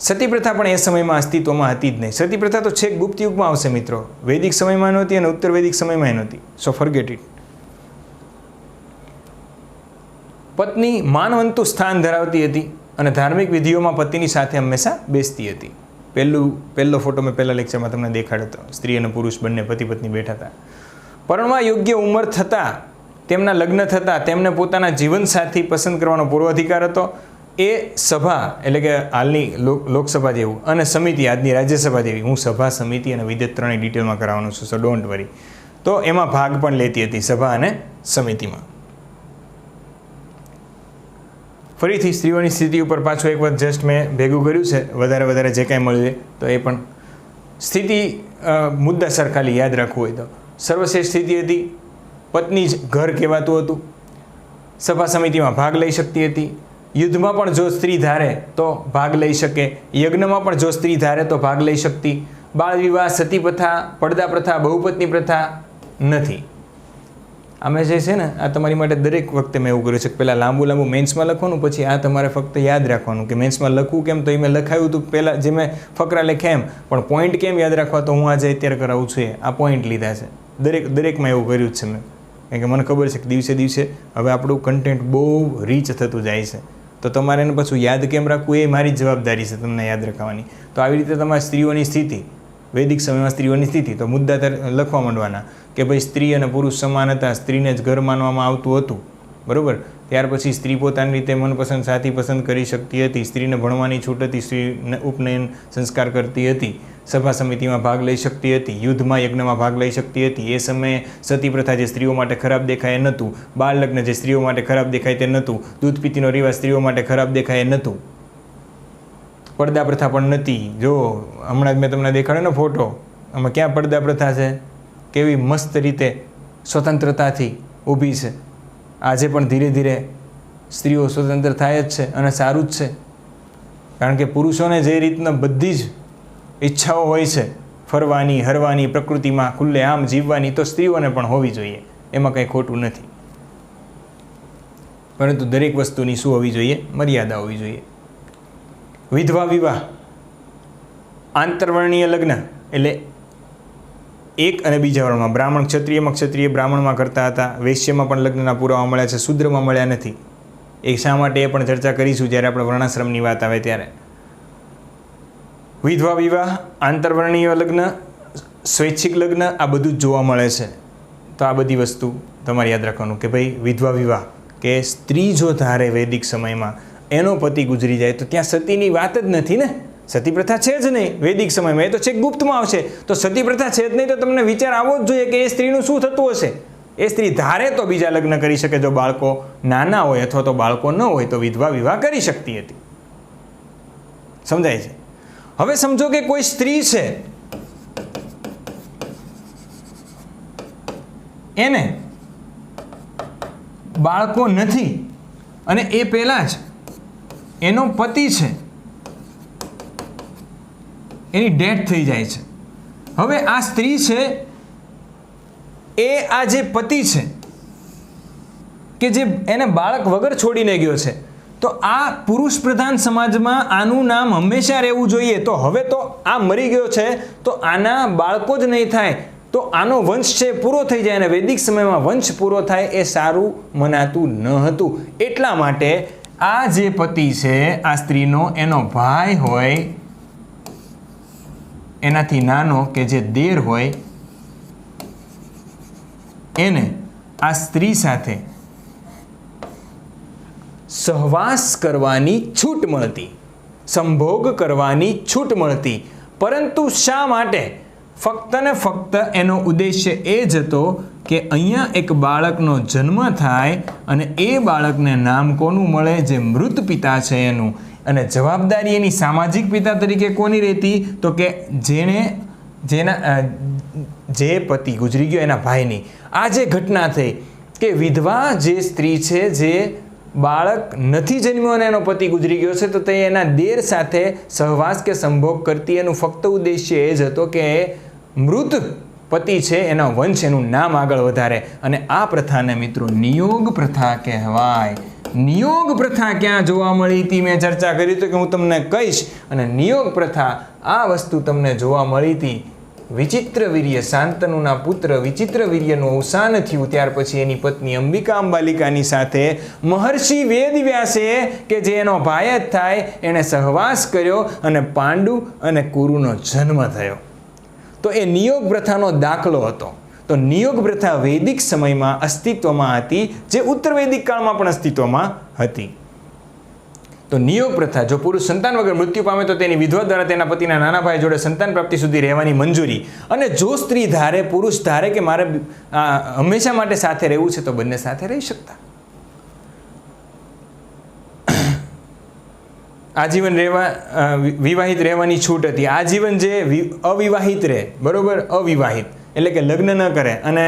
સતી પ્રથા પણ એ સમયમાં અસ્તિત્વમાં હતી જ નહીં. સતી પ્રથા તો છેક ગુપ્ત યુગમાં આવશે મિત્રો. વૈદિક સમયમાં નહોતી અને ઉત્તર વૈદિક સમયમાં નહોતી. સો ફોરગેટ ઇટ. પત્ની માનવંતું સ્થાન ધરાવતી હતી અને ધાર્મિક વિધિઓમાં પતિની સાથે હંમેશા બેસતી હતી. પહેલો ફોટો મેં પહેલા લેક્ચરમાં તમને દેખાડ્યો હતો. સ્ત્રી અને પુરુષ બંને પતિ પત્ની બેઠા હતા. પરણવા યોગ્ય ઉંમર થતાં તેમના લગ્ન થતાં તેમને પોતાના જીવનસાથી પસંદ કરવાનો પૂર્વાધિકાર હતો. એ સભા એટલે કે હાલની લોકસભા જેવું અને સમિતિ આજની રાજ્યસભા જેવી, હું સભા, સમિતિ અને વિધેયક ત્રણેય ડિટેલમાં કરાવવાનું છું, સો ડોન્ટ વરી. તો એમાં ભાગ પણ લેતી હતી સભા અને સમિતિમાં. ફરીથી સ્ત્રીઓની સ્થિતિ ઉપર પાછું એક વખત જસ્ટ મેં ભેગું કર્યું છે, વધારે જે કાંઈ મળ્યું તો એ પણ સ્થિતિ મુદ્દાસર ખાલી યાદ રાખવું હોય તો સર્વશ્રેષ્ઠ સ્થિતિ હતી. પત્ની જ ઘર કહેવાતું હતું. સભા સમિતિમાં ભાગ લઈ શકતી હતી. યુદ્ધમાં પણ જો સ્ત્રી ધારે તો ભાગ લઈ શકે. યજ્ઞમાં પણ જો સ્ત્રી ધારે તો ભાગ લઈ શકતી. બાળ વિવાહ, સતી પ્રથા, પડદા પ્રથા, બહુપત્ની પ્રથા નથી. આમે જે છે ને આ તમારી માટે દરેક વખતે મેં એવું કર્યું છે કે પહેલાં લાંબુ મેન્સમાં લખવાનું, પછી આ તમારે ફક્ત યાદ રાખવાનું કે મેન્સમાં લખવું કેમ, તો એ મેં લખાયું હતું પહેલાં જે મેં ફકરા લખ્યા એમ, પણ પોઈન્ટ કેમ યાદ રાખવા તો હું આજે અત્યારે કરાવું છું. આ પોઈન્ટ લીધા છે દરેકમાં એવું કર્યું જ છે મેં, કારણ કે મને ખબર છે કે દિવસે હવે આપણું કન્ટેન્ટ બહુ રીચ થતું જાય છે, તો તમારે એને પાછું યાદ કેમ રાખવું એ મારી જવાબદારી છે તમને યાદ રાખવાની. તો આવી રીતે તમારી સ્ત્રીઓની સ્થિતિ, વૈદિક સમયમાં સ્ત્રીઓની સ્થિતિ, તો મુદ્દા લખવા માંડવાના કે ભાઈ સ્ત્રી અને પુરુષ સમાન હતા, સ્ત્રીને જ ઘર માનવામાં આવતું હતું, બરાબર. ત્યાર પછી સ્ત્રી પોતાની રીતે મનપસંદ સાથી પસંદ કરી શકતી હતી, સ્ત્રીને ભણવાની છૂટ હતી, સ્ત્રીને ઉપનયન સંસ્કાર કરતી હતી, સભા સમિતિમાં ભાગ લઈ શકતી હતી, યુદ્ધમાં યજ્ઞમાં ભાગ લઈ શકતી હતી. એ સમયે સતી પ્રથા જે સ્ત્રીઓ માટે ખરાબ દેખાય એ નહોતું, બાળ લગ્ન જે સ્ત્રીઓ માટે ખરાબ દેખાય તે નહોતું, દૂધ પીતીનો રિવાજ સ્ત્રીઓ માટે ખરાબ દેખાય એ નહોતું, પડદા પ્રથા પણ નથી. જો હમણાં જ મેં તમને દેખાડ્યો ને ફોટો, આમાં ક્યાં પડદા પ્રથા છે, કેવી મસ્ત રીતે સ્વતંત્રતાથી ઊભી છે. આજે પણ ધીરે ધીરે સ્ત્રીઓ સ્વતંત્ર થાય જ છે અને સારું જ છે, કારણ કે પુરુષોને જે રીતના બધી જ ઈચ્છાઓ હોય છે ફરવાની, હરવાની, પ્રકૃતિમાં ખુલ્લે આમ જીવવાની, તો સ્ત્રીઓને પણ હોવી જોઈએ, એમાં કંઈ ખોટું નથી. પરંતુ દરેક વસ્તુની શું હોવી જોઈએ? મર્યાદા હોવી જોઈએ. વિધવા વિવાહ, આંતરવર્ણીય લગ્ન એટલે એક અને બીજા વર્ણમાં, બ્રાહ્મણ ક્ષત્રિયમાં, ક્ષત્રિય બ્રાહ્મણમાં કરતા હતા. વૈશ્યમાં પણ લગ્નના પુરાવા મળ્યા છે, શૂદ્રમાં મળ્યા નથી. એ શા માટે એ પણ ચર્ચા કરીશું જ્યારે આપણે વર્ણાશ્રમની વાત આવે ત્યારે. વિધવા વિવાહ, આંતરવર્ણીય લગ્ન, સ્વૈચ્છિક લગ્ન, આ બધું જ જોવા મળે છે. તો આ બધી વસ્તુ તમારે યાદ રાખવાનું કે ભાઈ વિધવા વિવાહ, કે સ્ત્રી જો ધારે વૈદિક સમયમાં એનો પતિ ગુજરી જાય તો ત્યાં સતીની વાત જ નથી ને. સતી પ્રથા છે જ નહીં વૈદિક સમયમાં, એ તો છેક ગુપ્તમાં આવશે. તો સતી પ્રથા છે જ નહીં તો તમને વિચાર આવવો જ જોઈએ કે એ સ્ત્રીનું શું થતું હશે. એ સ્ત્રી ધારે તો બીજા લગ્ન કરી શકે, જો બાળકો નાના હોય અથવા તો બાળકો ન હોય તો વિધવા વિવાહ કરી શકતી હતી. સમજાય છે? હવે સમજો કે કોઈ સ્ત્રી છે, એને બાળકો નથી અને એ પહેલાં જ એનો પતિ છે, એની ડેથ થઈ જાય છે. હવે આ સ્ત્રી છે એ આ જે પતિ છે કે જે એને બાળક વગર છોડીને ગયો છે, તો આ પુરુષ પ્રધાન સમાજમાં આનું નામ હંમેશા રહેવું જોઈએ. તો હવે તો આ મરી ગયો છે તો આના બાળકો જ નહીં થાય, તો આનો વંશ છે પૂરો થઈ જાય, અને વૈદિક સમયમાં વંશ પૂરો થાય એ સારું મનાતું ન હતું. એટલા માટે આ જે પતિ છે આ સ્ત્રીનો, એનો ભાઈ હોય, એનાથી નાનો કે જે દેર હોય, એને આ સ્ત્રી સાથે સહવાસ કરવાની છૂટ મળતી, સંભોગ કરવાની છૂટ મળતી. પરંતુ શા માટે? ફક્ત ને ફક્ત એનો ઉદ્દેશ્ય એ જ હતો કે અહીંયા એક બાળકનો જન્મ થાય અને એ બાળકને નામ કોનું મળે? જે મૃત પિતા છે એનું. અને જવાબદારી એની સામાજિક પિતા તરીકે કોની રહેતી? તો કે જે પતિ ગુજરી ગયો એના ભાઈની. આ જે ઘટના થઈ કે વિધવા જે સ્ત્રી છે, જે બાળક નથી જન્મ્યો અને એનો પતિ ગુજરી ગયો છે, તો તે એના દેર સાથે સહવાસ કે સંભોગ કરતી. એનું ફક્ત ઉદ્દેશ્ય એ જ હતો કે મૃત પતિ છે એના વંશ, એનું નામ આગળ વધારે. અને આ પ્રથાને મિત્રો નિયોગ પ્રથા કહેવાય. નિયોગ પ્રથા ક્યાં જોવા મળી હતી મેં ચર્ચા કરી તો કે હું તમને કહીશ. અને નિયોગ પ્રથા આ વસ્તુ તમને જોવા મળી હતી વિચિત્ર વીર્ય, શાંતનુના પુત્ર વિચિત્ર વીર્યનું અવસાન થયું ત્યાર પછી એની પત્ની અંબિકા અંબાલિકાની સાથે મહર્ષિ વેદવ્યાસે, કે જે એનો ભાઈ જ થાય, એણે સહવાસ કર્યો અને પાંડુ અને કુરુનો જન્મ થયો. તો એ નિયોગ પ્રથાનો દાખલો હતો. તો નિયોગ પ્રથા વૈદિક સમયમાં અસ્તિત્વમાં હતી, જે ઉત્તર વૈદિક કાળમાં પણ અસ્તિત્વમાં હતી. તો નિયોગ પ્રથા, જો પુરુષ સંતાન વગર મૃત્યુ પામે તો તેની વિધવા દ્વારા તેના પતિના નાના ભાઈ જોડે સંતાન પ્રાપ્તિ સુધી રહેવાની મંજૂરી. અને જો સ્ત્રી ધારે, પુરુષ ધારે કે મારે હંમેશા માટે સાથે રહેવું છે, તો બંને સાથે રહી શકતા. આજીવન વિવાહિત રહેવાની છૂટ હતી. આજીવન જે અવિવાહિત રહે, બરાબર, અવિવાહિત એટલે કે લગ્ન ન કરે અને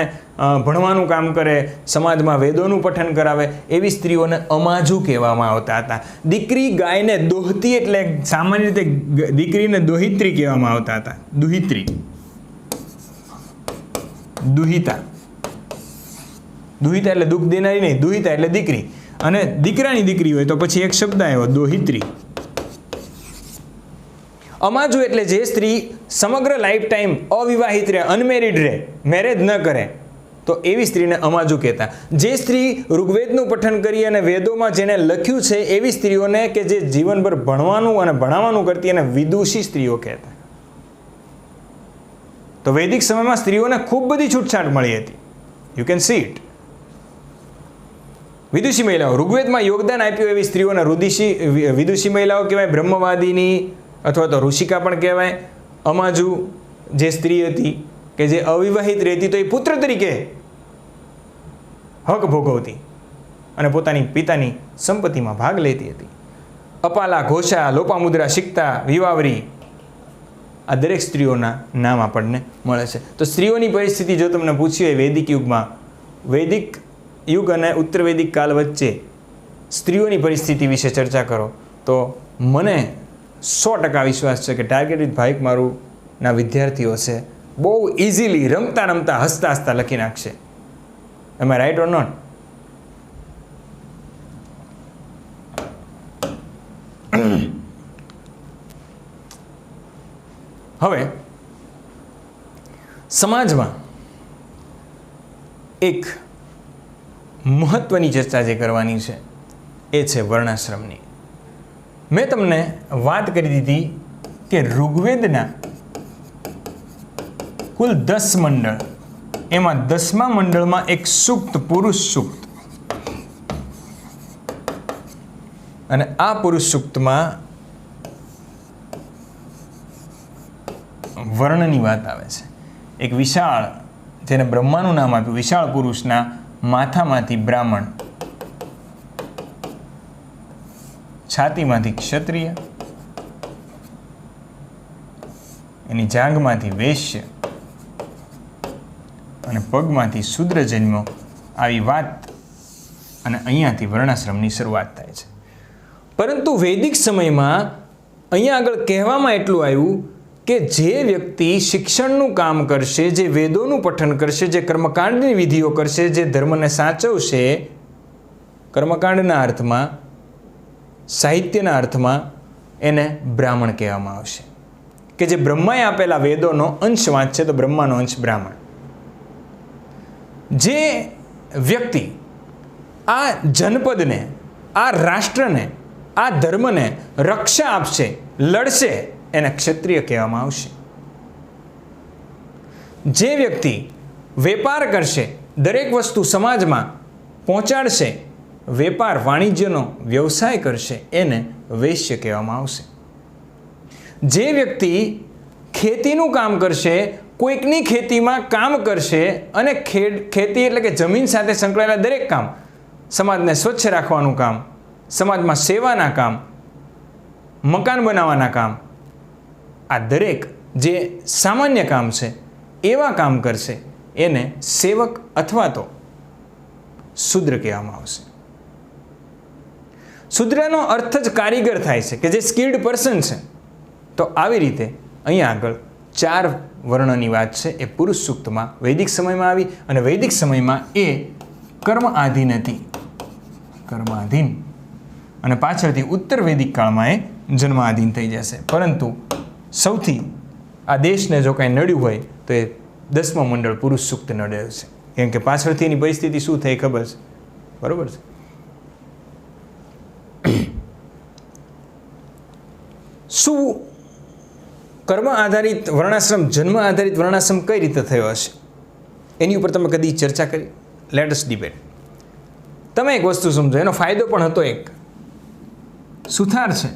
ભણવાનું કામ કરે, સમાજમાં વેદોનું પઠન કરાવે, એવી સ્ત્રીઓને અમાજુ કહેવામાં આવતા હતા. દીકરી ગાયને દોહતી એટલે સામાન્ય રીતે દીકરીને દોહિત્રી કહેવામાં આવતા હતા. દુહિત્રી, દુહિતા, દુહિતા એટલે દુઃખ દેનારી નહીં, દુહિતા એટલે દીકરી. અને દીકરાની દીકરી હોય તો પછી એક શબ્દ આવ્યો દોહિત્રી. અમાજુ એટલે જે સ્ત્રી સમગ્ર લાઈફ ટાઈમ અવિવાહિત રહે, અનમેરિડ રહે, મેરેજ ન કરે, તો એવી સ્ત્રીને અમાજુ કહેતા. જે સ્ત્રી ઋગ્વેદનું પઠન કરી અને વેદોમાં જેને લખ્યું છે એવી સ્ત્રીઓને, કે જે જીવનભર ભણવાનું અને ભણાવવાનું કરતી, અને વિદુષી સ્ત્રીઓ કહેતા. તો વૈદિક સમયમાં સ્ત્રીઓને ખૂબ બધી છૂટછાટ મળી હતી. You can see it. વિદુષી મહિલાઓ, ઋગ્વેદમાં યોગદાન આપ્યું એવી સ્ત્રીઓને વિદુષી મહિલાઓ કહેવાય. બ્રહ્મવાદિની અથવા તો ઋષિકા પણ કહેવાય. અમાજુ જે સ્ત્રી હતી કે જે અવિવાહિત રહેતી, તો એ પુત્ર તરીકે હક ભોગવતી અને પોતાની પિતાની સંપત્તિમાં ભાગ લેતી હતી. અપાલા, ઘોષા, લોપામુદ્રા, શિક્તા, વિવાવરી, આ દરેક સ્ત્રીઓના નામ આપણને મળે છે. તો સ્ત્રીઓની પરિસ્થિતિ જો તમને પૂછી હોય વૈદિક યુગમાં, વૈદિક યુગ અને ઉત્તર વૈદિક કાળ વચ્ચે સ્ત્રીઓની પરિસ્થિતિ વિશે ચર્ચા કરો, તો મને 100% વિશ્વાસ છે કે ટાર્ગેટ વિથ ભાઈક મારું ના વિદ્યાર્થીઓ છે બહુ ઇઝીલી રમતા રમતા હસતા હસતા લખી નાખશે. એમ આઈ રાઈટ ઓર નોટ? હવે સમાજમાં એક મહત્વની ચર્ચા જે કરવાની છે એ છે વર્ણાશ્રમની. મેં તમને વાત કરી દીધી કે ઋગ્વેદના કુલ 10 મંડળ, એમાં 10મા મંડળમાં એક સૂક્ત, પુરુષ સૂક્ત, અને આ પુરુષ સૂક્તમાં વર્ણની વાત આવે છે. એક વિશાળ, જેને બ્રહ્માનું નામ આપ્યું, વિશાળ પુરુષના માથામાંથી બ્રાહ્મણ, છાતીમાંથી ક્ષત્રિય, એની જાંઘમાંથી વૈશ્ય અને પગમાંથી શૂદ્ર જન્મ્યો, આવી વાત, અને અહીંયાથી વર્ણાશ્રમની શરૂઆત થાય છે. પરંતુ વૈદિક સમયમાં અહીંયા આગળ કહેવામાં એટલું આવ્યું કે જે વ્યક્તિ શિક્ષણનું કામ કરશે, જે વેદોનું પઠન કરશે, જે કર્મકાંડની વિધિઓ કરશે, જે ધર્મને સાચવશે, કર્મકાંડના અર્થમાં, સાહિત્યના અર્થમાં, એને બ્રાહ્મણ કહેવામાં આવશે. કે જે બ્રહ્માએ આપેલા વેદોનો અંશ વાંચશે, તો બ્રહ્માનો અંશ બ્રાહ્મણ. જે વ્યક્તિ આ જનપદને, આ રાષ્ટ્રને, આ ધર્મને રક્ષા આપશે, લડશે, એને ક્ષત્રિય કહેવામાં આવશે. જે વ્યક્તિ વેપાર કરશે, દરેક વસ્તુ સમાજમાં પહોંચાડશે, વેપાર વાણિજ્યનો વ્યવસાય કરશે, એને વૈશ્ય કહેવામાં આવશે. જે વ્યક્તિ ખેતીનું કામ કરશે, કોઈકની ખેતીમાં કામ કરશે, અને ખેતી એટલે કે જમીન સાથે સંકળાયેલા દરેક કામ, સમાજને સ્વચ્છ રાખવાનું કામ, સમાજમાં સેવાના કામ, મકાન બનાવવાના કામ, આ દરેક જે સામાન્ય કામ છે એવા કામ કરશે, એને સેવક અથવા તો શૂદ્ર કહેવામાં આવશે. શૂદ્રનો અર્થ જ કારીગર થાય છે, કે જે સ્કિલ્ડ પર્સન છે. તો આવી રીતે અહીંયા આગળ 4 વર્ણની વાત છે એ પુરુષ સૂક્તમાં વૈદિક સમયમાં આવી, અને વૈદિક સમયમાં એ કર્મ આધીન હતી, કર્માધીન, અને પાછળથી ઉત્તર વૈદિક કાળમાં એ જન્મ આધીન થઈ જશે. પરંતુ સૌથી આ દેશને જો કાંઈ નડ્યું હોય તો એ 10મા મંડળ પુરુષ સૂક્ત નડ્યું છે. કેમ કે પાછળથી એની પરિસ્થિતિ શું થઈ ખબર છે, બરોબર છે? શું કર્મ આધારિત વર્ણાશ્રમ, જન્મ આધારિત વર્ણાશ્રમ કઈ રીતે થયો હશે, એની ઉપર તમે કદી ચર્ચા કરી? Let us debate. તમે એક વસ્તુ સમજો, એનો ફાયદો પણ હતો. એક સુથાર છે,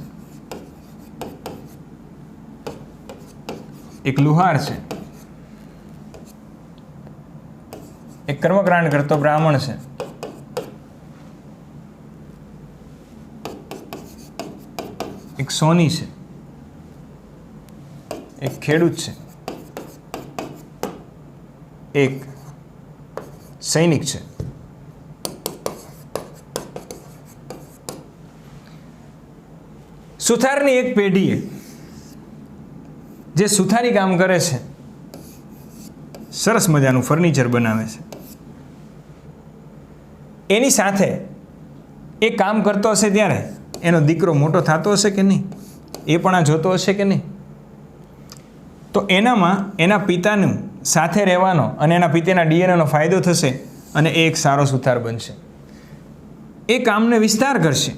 એક લુહાર છે, એક કર્મકાંડ કરતો બ્રાહ્મણ છે, એક એક સોની છે, એક ખેડૂત છે, એક સૈનિક છે. સુથારની એક પેઢીએ જે સુથારી કામ કરે છે, સરસ મજાનું ફર્નિચર બનાવે છે, એની સાથે એ કામ કરતો હશે ત્યારે એનો દીકરો મોટો થતો હશે કે નહીં? એ પણ આ જોતો હશે કે નહીં? તો એનામાં એના પિતાનું સાથે રહેવાનો અને એના પિતાના ડીએનએનો ફાયદો થશે અને એ એક સારો સુથાર બનશે. એ કામને વિસ્તાર કરશે.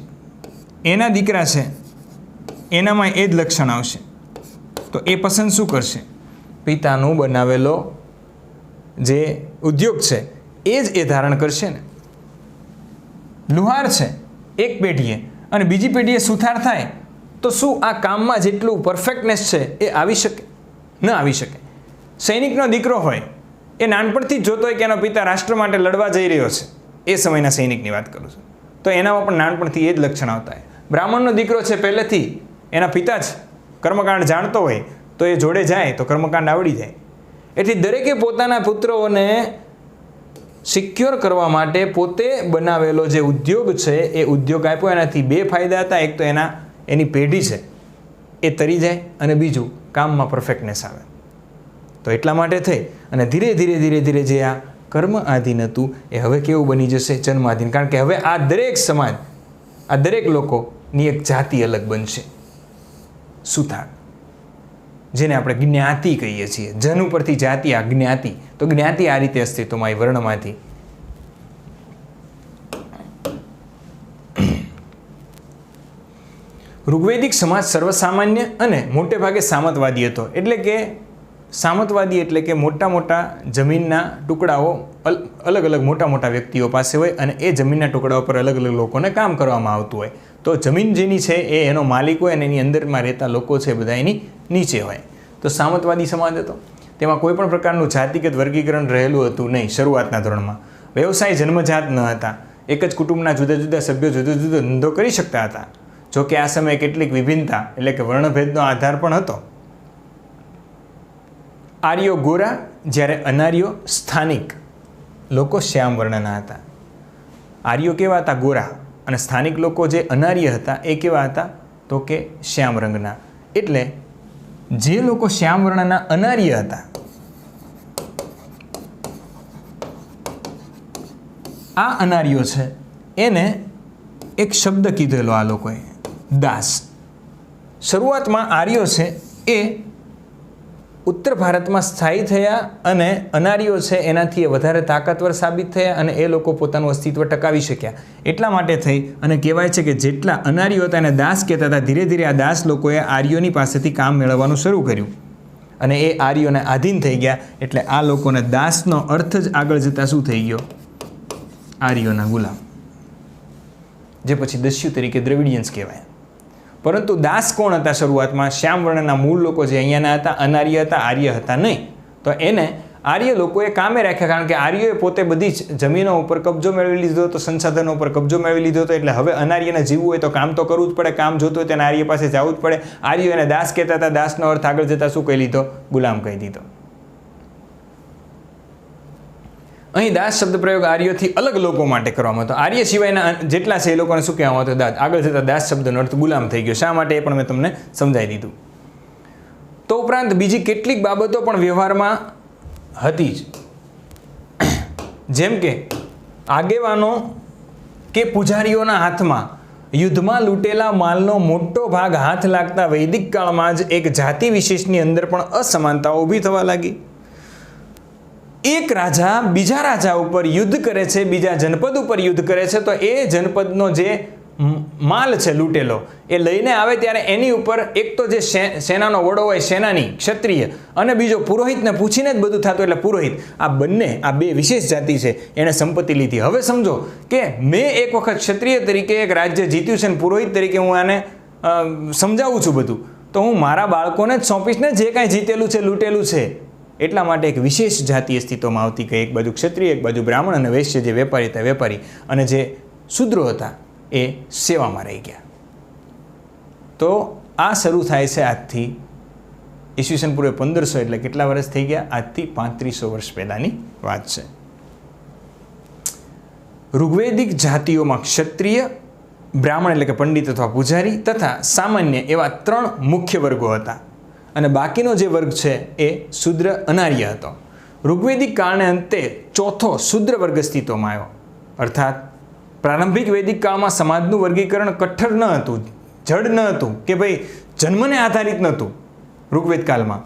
એના દીકરા છે, એનામાં એ જ લક્ષણ આવશે. તો એ પસંદ શું કરશે? પિતાનું બનાવેલો જે ઉદ્યોગ છે એ જ એ ધારણ કરશે ને. લુહાર છે એક પેઢીએ અને બીજી પેઢીએ સુથાર થાય તો શું આ કામમાં જેટલું પરફેક્ટનેસ છે એ આવી શકે? ન આવી શકે. સૈનિકનો દીકરો હોય એ નાનપણથી જ જોતો હોય કે એનો પિતા રાષ્ટ્ર માટે લડવા જઈ રહ્યો છે. એ સમયના સૈનિકની વાત કરું છું. તો એનામાં પણ નાનપણથી એ જ લક્ષણ આવતા હોય. બ્રાહ્મણનો દીકરો છે, પહેલેથી એના પિતા જ કર્મકાંડ જાણતો હોય તો એ જોડે જાય તો કર્મકાંડ આવડી જાય. એટલે દરેકે પોતાના પુત્રોને સિક્યોર કરવા માટે પોતે બનાવેલો જે ઉદ્યોગ છે એ ઉદ્યોગ આપ્યો. એનાથી બે ફાયદા હતા. એક તો એની પેઢી છે એ તરી જાય અને બીજું કામમાં પરફેક્ટનેસ આવે. તો એટલા માટે થઈ અને ધીરે ધીરે જે આ કર્મ આધીન હતું એ હવે કેવું બની જશે? જન્મ આધીન. કારણ કે હવે આ દરેક સમાજ, આ દરેક લોકોની એક જાતિ અલગ બનશે. સુથાર, જેને આપણે જ્ઞાતિ કહીએ છીએ. જન ઉપરથી જાતિ, આ જ્ઞાતિ. તો જ્ઞાતિ આ રીતે અસ્તિત્વમાં વર્ણમાંથી. ઋગ્વૈદિક સમાજ સર્વસામાન્ય અને મોટે ભાગે સામંતવાદી હતો. એટલે કે સામંતવાદી એટલે કે મોટા મોટા જમીનના ટુકડાઓ અલગ અલગ મોટા વ્યક્તિઓ પાસે હોય અને એ જમીનના ટુકડાઓ પર અલગ અલગ લોકોને કામ કરવામાં આવતું હોય. તો જમીન જેની છે એ એનો માલિક હોય અને એની અંદરમાં રહેતા લોકો છે બધા એની નીચે હોય. તો સામંતવાદી સમાજ હતો. તેમાં કોઈ પણ પ્રકારનું જાતિગત વર્ગીકરણ રહેલું હતું નહીં શરૂઆતના ધોરણમાં. વ્યવસાય જન્મજાત ન હતા. એક જ કુટુંબના જુદા જુદા સભ્યો જુદો જુદો ધંધો કરી શકતા હતા. જોકે આ સમયે કેટલીક વિભિન્નતા એટલે કે વર્ણભેદનો આધાર પણ હતો. આર્યો ગોરા, જ્યારે અનાર્યો સ્થાનિક લોકો શ્યામ વર્ણના હતા. આર્યો કેવા હતા? ગોરા. અને સ્થાનિક લોકો જે અનાર્ય હતા એ કેવા હતા? તો કે શ્યામ રંગના. એટલે જે લોકો શ્યામ વર્ણના અનાર્ય હતા, આ અનાર્યો છે એને એક શબ્દ કીધેલો આ લોકોએ, દાસ. શરૂઆતમાં આર્યો છે એ ઉત્તર ભારતમાં સ્થાયી થયા અને અનાર્યો છે એનાથી વધારે તાકાતવર સાબિત થયા અને એ લોકો પોતાનું અસ્તિત્વ ટકાવી શક્યા. એટલા માટે થઈ અને કહેવાય છે કે જેટલા અનાર્યો હતા એને દાસ કહેતા હતા. ધીરે ધીરે આ દાસ લોકોએ આર્યોની પાસેથી કામ મેળવવાનું શરૂ કર્યું અને એ આર્યોને આધીન થઈ ગયા. એટલે આ લોકોને દાસનો અર્થ જ આગળ જતાં શું થઈ ગયો? આર્યોના ગુલામ, જે પછી દસ્યુ તરીકે દ્રવિડિયન્સ કહેવાય. પરંતુ દાસ કોણ હતા શરૂઆતમાં? શ્યામ વર્ણના મૂળ લોકો જે અહીંયાના હતા, અનાર્ય હતા, આર્ય હતા નહીં. તો એને આર્ય લોકોએ કામે રાખ્યા. કારણ કે આર્યોએ પોતે બધી જ જમીનો ઉપર કબજો મેળવી લીધો હતો, સંસાધનો ઉપર કબજો મેળવી લીધો હતો. એટલે હવે અનાર્યને જીવવું હોય તો કામ તો કરવું જ પડે. કામ જોતું હોય તેને આર્ય પાસે જવું જ પડે. આર્યો એને દાસ કહેતા હતા. દાસનો અર્થ આગળ જતાં શું કહી લીધો? ગુલામ કહી દીધો. અહીં દાસ શબ્દ પ્રયોગ આર્યોથી અલગ લોકો માટે કરવામાં હતો. આર્ય સિવાયના જેટલા છે એ લોકોને શું કહેવામાં આવતું? દાસ. આગળ જતાં દાસ શબ્દનો અર્થ ગુલામ થઈ ગયો. શા માટે એ પણ મેં તમને સમજાવી દીધું. તો ઉપરાંત બીજી કેટલીક બાબતો પણ વ્યવહારમાં હતી જ. જેમ કે આગેવાનો કે પૂજારીઓના હાથમાં યુદ્ધમાં લૂંટેલા માલનો મોટો ભાગ હાથ લાગતા વૈદિક કાળમાં જ એક જાતિ વિશેષની અંદર પણ અસમાનતાઓ ઊભી થવા લાગી. એક રાજા બીજા રાજા ઉપર યુદ્ધ કરે છે, બીજા જનપદ ઉપર યુદ્ધ કરે છે, તો એ જનપદનો જે માલ છે લૂંટેલો એ લઈને આવે ત્યારે એની ઉપર એક તો જે સેનાનો વડો હોય, સેનાની, ક્ષત્રિય, અને બીજો પુરોહિતને પૂછીને જ બધું થતું. એટલે પુરોહિત, આ બંને, આ બે વિશેષ જાતિ છે એણે સંપત્તિ લીધી. હવે સમજો કે મેં એક વખત ક્ષત્રિય તરીકે એક રાજ્ય જીત્યું છે અને પુરોહિત તરીકે હું આને સમજાવું છું બધું, તો હું મારા બાળકોને જ સોંપીશ ને જે કાંઈ જીતેલું છે, લૂંટેલું છે. એટલા માટે એક વિશેષ જાતિ અસ્તિત્વમાં આવતી કે એક બાજુ ક્ષત્રિય, એક બાજુ બ્રાહ્મણ અને વૈશ્ય જે વેપારી હતા વેપારી, અને જે શૂદ્રો હતા એ સેવામાં રહી ગયા. તો આ શરૂ થાય છે આજથી ઈસવીસન પૂર્વે 1500 એટલે કેટલા વર્ષ થઈ ગયા? આજથી 3500 વર્ષ પહેલાંની વાત છે. ઋગ્વેદિક જાતિઓમાં ક્ષત્રિય, બ્રાહ્મણ એટલે કે પંડિત અથવા પૂજારી તથા સામાન્ય એવા 3 મુખ્ય વર્ગો હતા અને બાકીનો જે વર્ગ છે એ શૂદ્ર અનાર્ય હતો. ઋગ્વેદિક કાળને અંતે ચોથો શૂદ્ર વર્ગ અસ્તિત્વમાં આવ્યો. અર્થાત પ્રારંભિક વૈદિક કાળમાં સમાજનું વર્ગીકરણ કઠોર ન હતું, જડ ન હતું કે ભાઈ જન્મને આધારિત નહોતું. ઋગ્વેદ કાળમાં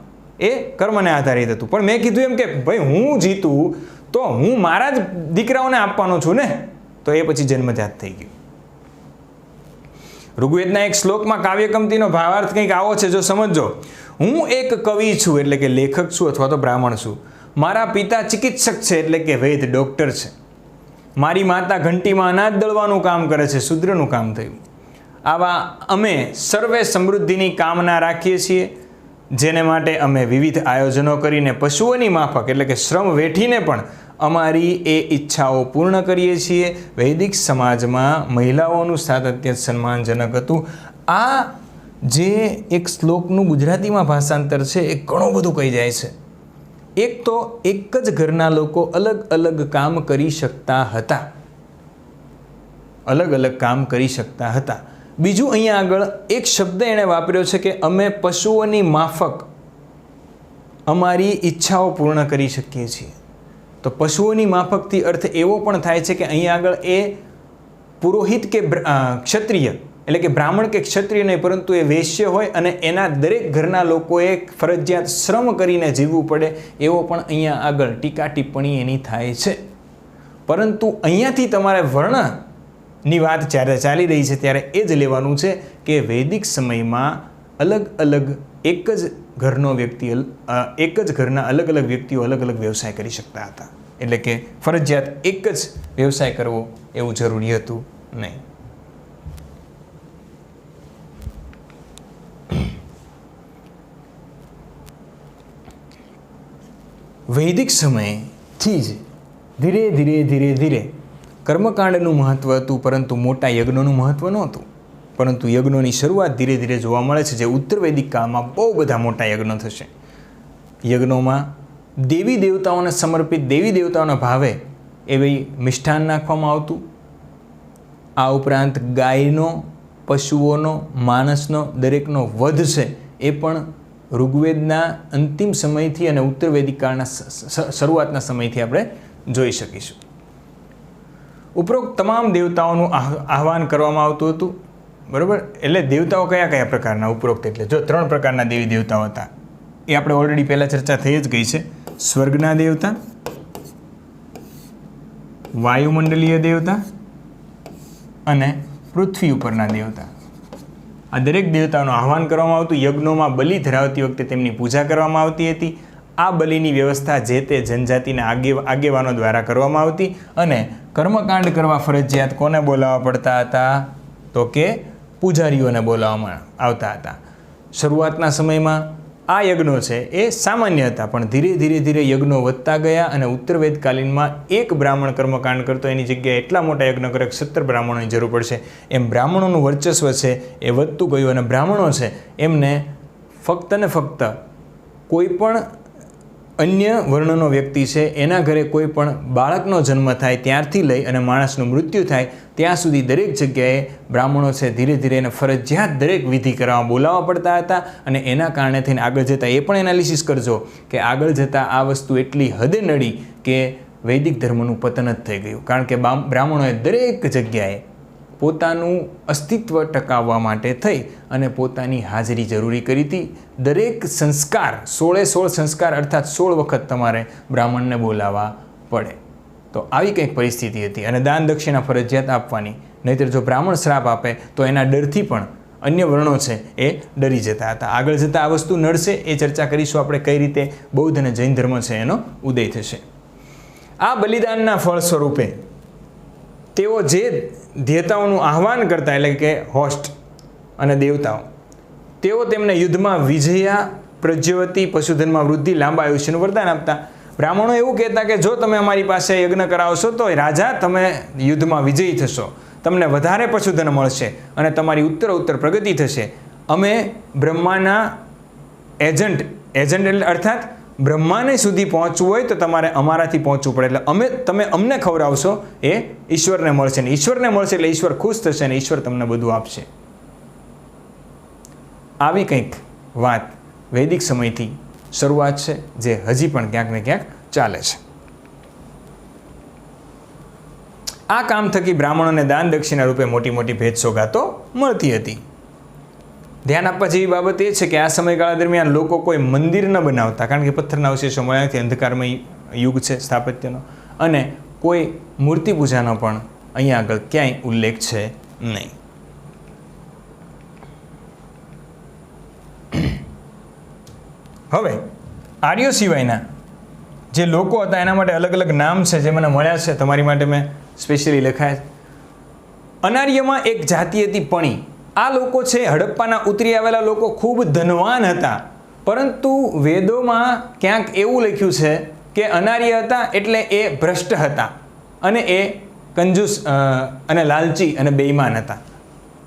એ કર્મને આધારિત હતું. પણ મેં કીધું એમ કે ભાઈ હું જીતું તો હું મારા જ દીકરાઓને આપવાનો છું ને, તો એ પછી જન્મજાત થઈ ગયું. ઋગ્વેદના એક શ્લોકમાં કાવ્યકંપતિનો ભાવાર્થ કંઈક આવો છે, જો સમજો. હું એક કવિ છું એટલે કે લેખક છું અથવા તો બ્રાહ્મણ છું. મારા પિતા ચિકિત્સક છે એટલે કે વૈદ ડૉક્ટર છે. મારી માતા ઘંટીમાં અનાજ દળવાનું કામ કરે છે, શૂદ્રનું કામ થયું. આવા અમે સર્વે સમૃદ્ધિની કામના રાખીએ છીએ, જેને માટે અમે વિવિધ આયોજનો કરીને પશુઓની માફક એટલે કે શ્રમ વેઠીને પણ અમારી એ ઈચ્છાઓ પૂર્ણ કરીએ છીએ. વૈદિક સમાજમાં મહિલાઓનું સ્થાન અત્યંત સન્માનજનક હતું. આ જે એક શ્લોકનું ગુજરાતીમાં ભાષાંતર છે એ ઘણું બધું કહી જાય છે. એક તો એક જ ઘરના લોકો અલગ અલગ કામ કરી શકતા હતા, અલગ અલગ કામ કરી શકતા હતા. બીજું અહીંયા આગળ એક શબ્દ એણે વાપર્યો છે કે અમે પશુઓની માફક અમારી ઈચ્છાઓ પૂર્ણ કરી શકીએ છીએ. તો પશુઓની માફકથી અર્થ એવો પણ થાય છે કે અહીંયા આગળ એ પુરોહિત કે ક્ષત્રિય એટલે કે બ્રાહ્મણ કે ક્ષત્રિય નહીં, પરંતુ એ વૈશ્ય હોય અને એના દરેક ઘરના લોકોએ ફરજિયાત શ્રમ કરીને જીવવું પડે એવો પણ અહીંયા આગળ ટીકા ટિપ્પણી એની થાય છે. પરંતુ અહીંયાથી તમારે વર્ણની વાત જ્યારે ચાલી રહી છે ત્યારે એ જ લેવાનું છે કે વૈદિક સમયમાં અલગ અલગ એક જ ઘરના અલગ અલગ વ્યક્તિઓ અલગ અલગ વ્યવસાય કરી શકતા હતા. એટલે કે ફરજિયાત એક જ વ્યવસાય કરવો એવું જરૂરી હતું નહીં. વૈદિક સમયથી જ ધીરે ધીરે કર્મકાંડનું મહત્ત્વ હતું, પરંતુ મોટા યજ્ઞોનું મહત્ત્વ નહોતું. પરંતુ યજ્ઞોની શરૂઆત ધીરે ધીરે જોવા મળે છે, જે ઉત્તર વૈદિક કાળમાં બહુ બધા મોટા યજ્ઞો થશે. યજ્ઞોમાં દેવી દેવતાઓને સમર્પિત દેવી દેવતાઓના ભાવે એવી મિષ્ઠાન નાખવામાં આવતું. આ ઉપરાંત ગાયનો, પશુઓનો, માણસનો દરેકનો વધ છે એ પણ ઋગ્વેદના અંતિમ સમયથી અને ઉત્તર વૈદિક કાળના શરૂઆતના સમયથી આપણે જોઈ શકીશું. ઉપરોક્ત તમામ દેવતાઓનું આહ્વાન કરવામાં આવતું હતું. બરાબર? એટલે દેવતાઓ કયા કયા પ્રકારના? ઉપરોક્ત એટલે જો 3 પ્રકારના દેવી દેવતાઓ હતા એ આપણે ઓલરેડી પહેલાં ચર્ચા થઈ જ ગઈ છે. સ્વર્ગના દેવતા, વાયુમંડલીય દેવતા અને પૃથ્વી ઉપરના દેવતા. આ દરેક દેવતાઓનું આહ્વાન કરવામાં આવતું. યજ્ઞોમાં બલિ ધરાવતી વખતે તેમની પૂજા કરવામાં આવતી હતી. આ બલિની વ્યવસ્થા જે તે જનજાતિના આગેવાનો દ્વારા કરવામાં આવતી અને કર્મકાંડ કરવા ફરજિયાત કોને બોલાવવા પડતા હતા? તો કે પૂજારીઓને બોલાવવામાં આવતા હતા. શરૂઆતના સમયમાં આ યજ્ઞો છે એ સામાન્ય હતા, પણ ધીરે ધીરે યજ્ઞો વધતા ગયા અને ઉત્તર વેદકાલીનમાં એક બ્રાહ્મણ કર્મકાંડ કરતો એની જગ્યાએ એટલા મોટા યજ્ઞ કરે 17 બ્રાહ્મણોની જરૂર પડશે. એમ બ્રાહ્મણોનું વર્ચસ્વ છે એ વધતું ગયું અને બ્રાહ્મણો છે એમને ફક્ત ને ફક્ત કોઈ પણ અન્ય વર્ણનો વ્યક્તિ છે એના ઘરે કોઈ પણ બાળકનો જન્મ થાય ત્યારથી લઈ અને માણસનું મૃત્યુ થાય ત્યાં સુધી દરેક જગ્યાએ બ્રાહ્મણો છે ધીરે ધીરે એને ફરજિયાત દરેક વિધિ કરવામાં બોલાવવા પડતા હતા. અને એના કારણે થઈને આગળ જતાં એ પણ એનાલિસિસ કરજો કે આગળ જતાં આ વસ્તુ એટલી હદે નડી કે વૈદિક ધર્મનું પતન જ થઈ ગયું. કારણ કે બ્રાહ્મણોએ દરેક જગ્યાએ પોતાનું અસ્તિત્વ ટકાવવા માટે થઈ અને પોતાની હાજરી જરૂરી કરી હતી. દરેક સંસ્કાર 16 સંસ્કાર અર્થાત 16 વખત તમારે બ્રાહ્મણને બોલાવવા પડે. તો આવી કંઈક પરિસ્થિતિ હતી અને દાન દક્ષિણા ફરજિયાત આપવાની, નહીંતર જો બ્રાહ્મણ શ્રાપ આપે તો એના ડરથી પણ અન્ય વર્ણો છે એ ડરી જતા હતા. આગળ જતાં આ વસ્તુ નડશે એ ચર્ચા કરીશું આપણે કઈ રીતે બૌદ્ધ અને જૈન ધર્મ છે એનો ઉદય થશે. આ બલિદાનના ફળ સ્વરૂપે તેઓ જે દેવતાઓનું આહ્વાન કરતા એટલે કે હોસ્ટ અને દેવતાઓ, તેઓ તેમને યુદ્ધમાં વિજયા, પ્રજ્યવતી, પશુધનમાં વૃદ્ધિ, લાંબા આયુષ્યનું વરદાન આપતા. બ્રાહ્મણો એવું કહેતા કે જો તમે અમારી પાસે યજ્ઞ કરાવશો તો રાજા તમે યુદ્ધમાં વિજયી થશો, તમને વધારે પશુધન મળશે અને તમારી ઉત્તર પ્રગતિ થશે. અમે બ્રહ્માના એજન્ટ એટલે અર્થાત બ્રહ્માને સુધી પહોંચવું હોય તો તમારે અમારાથી પહોંચવું પડે, એટલે તમે અમને ખવડાવશો એ ઈશ્વરને મળશે, ને ઈશ્વરને મળશે એટલે ઈશ્વર ખુશ થશે ને ઈશ્વર તમને બધું આપશે. આવી કંઈક વાત વૈદિક સમયથી શરૂઆત છે, જે હજી પણ ક્યાંક ને ક્યાંક ચાલે છે. આ કામ થકી બ્રાહ્મણોને દાન દક્ષિણા રૂપે મોટી મોટી ભેટ સોગાતો મળતી હતી. ધ્યાન આપવા જેવી બાબત એ છે કે આ સમયગાળા દરમિયાન લોકો કોઈ મંદિર ન બનાવતા, કારણ કે પથ્થરના અવશેષો મળ્યાથી અંધકારમય યુગ છે સ્થાપત્યનો, અને કોઈ મૂર્તિ પૂજાનો પણ અહીંયા આગળ ક્યાંય ઉલ્લેખ છે નહીં. હવે આર્યો સિવાયના જે લોકો હતા એના માટે અલગ અલગ નામ છે જે મને મળ્યા છે, તમારી માટે મેં સ્પેશિયલી લખાયા છે. અનાર્યમાં એક જાતિ હતી પણી. આ લોકો છે હડપ્પાના ઉતરી આવેલા લોકો ખૂબ ધનવાન હતા, પરંતુ વેદોમાં ક્યાંક એવું લખ્યું છે કે અનાર્ય હતા એટલે એ ભ્રષ્ટ હતા અને એ કંજૂસ અને લાલચી અને બેઈમાન હતા.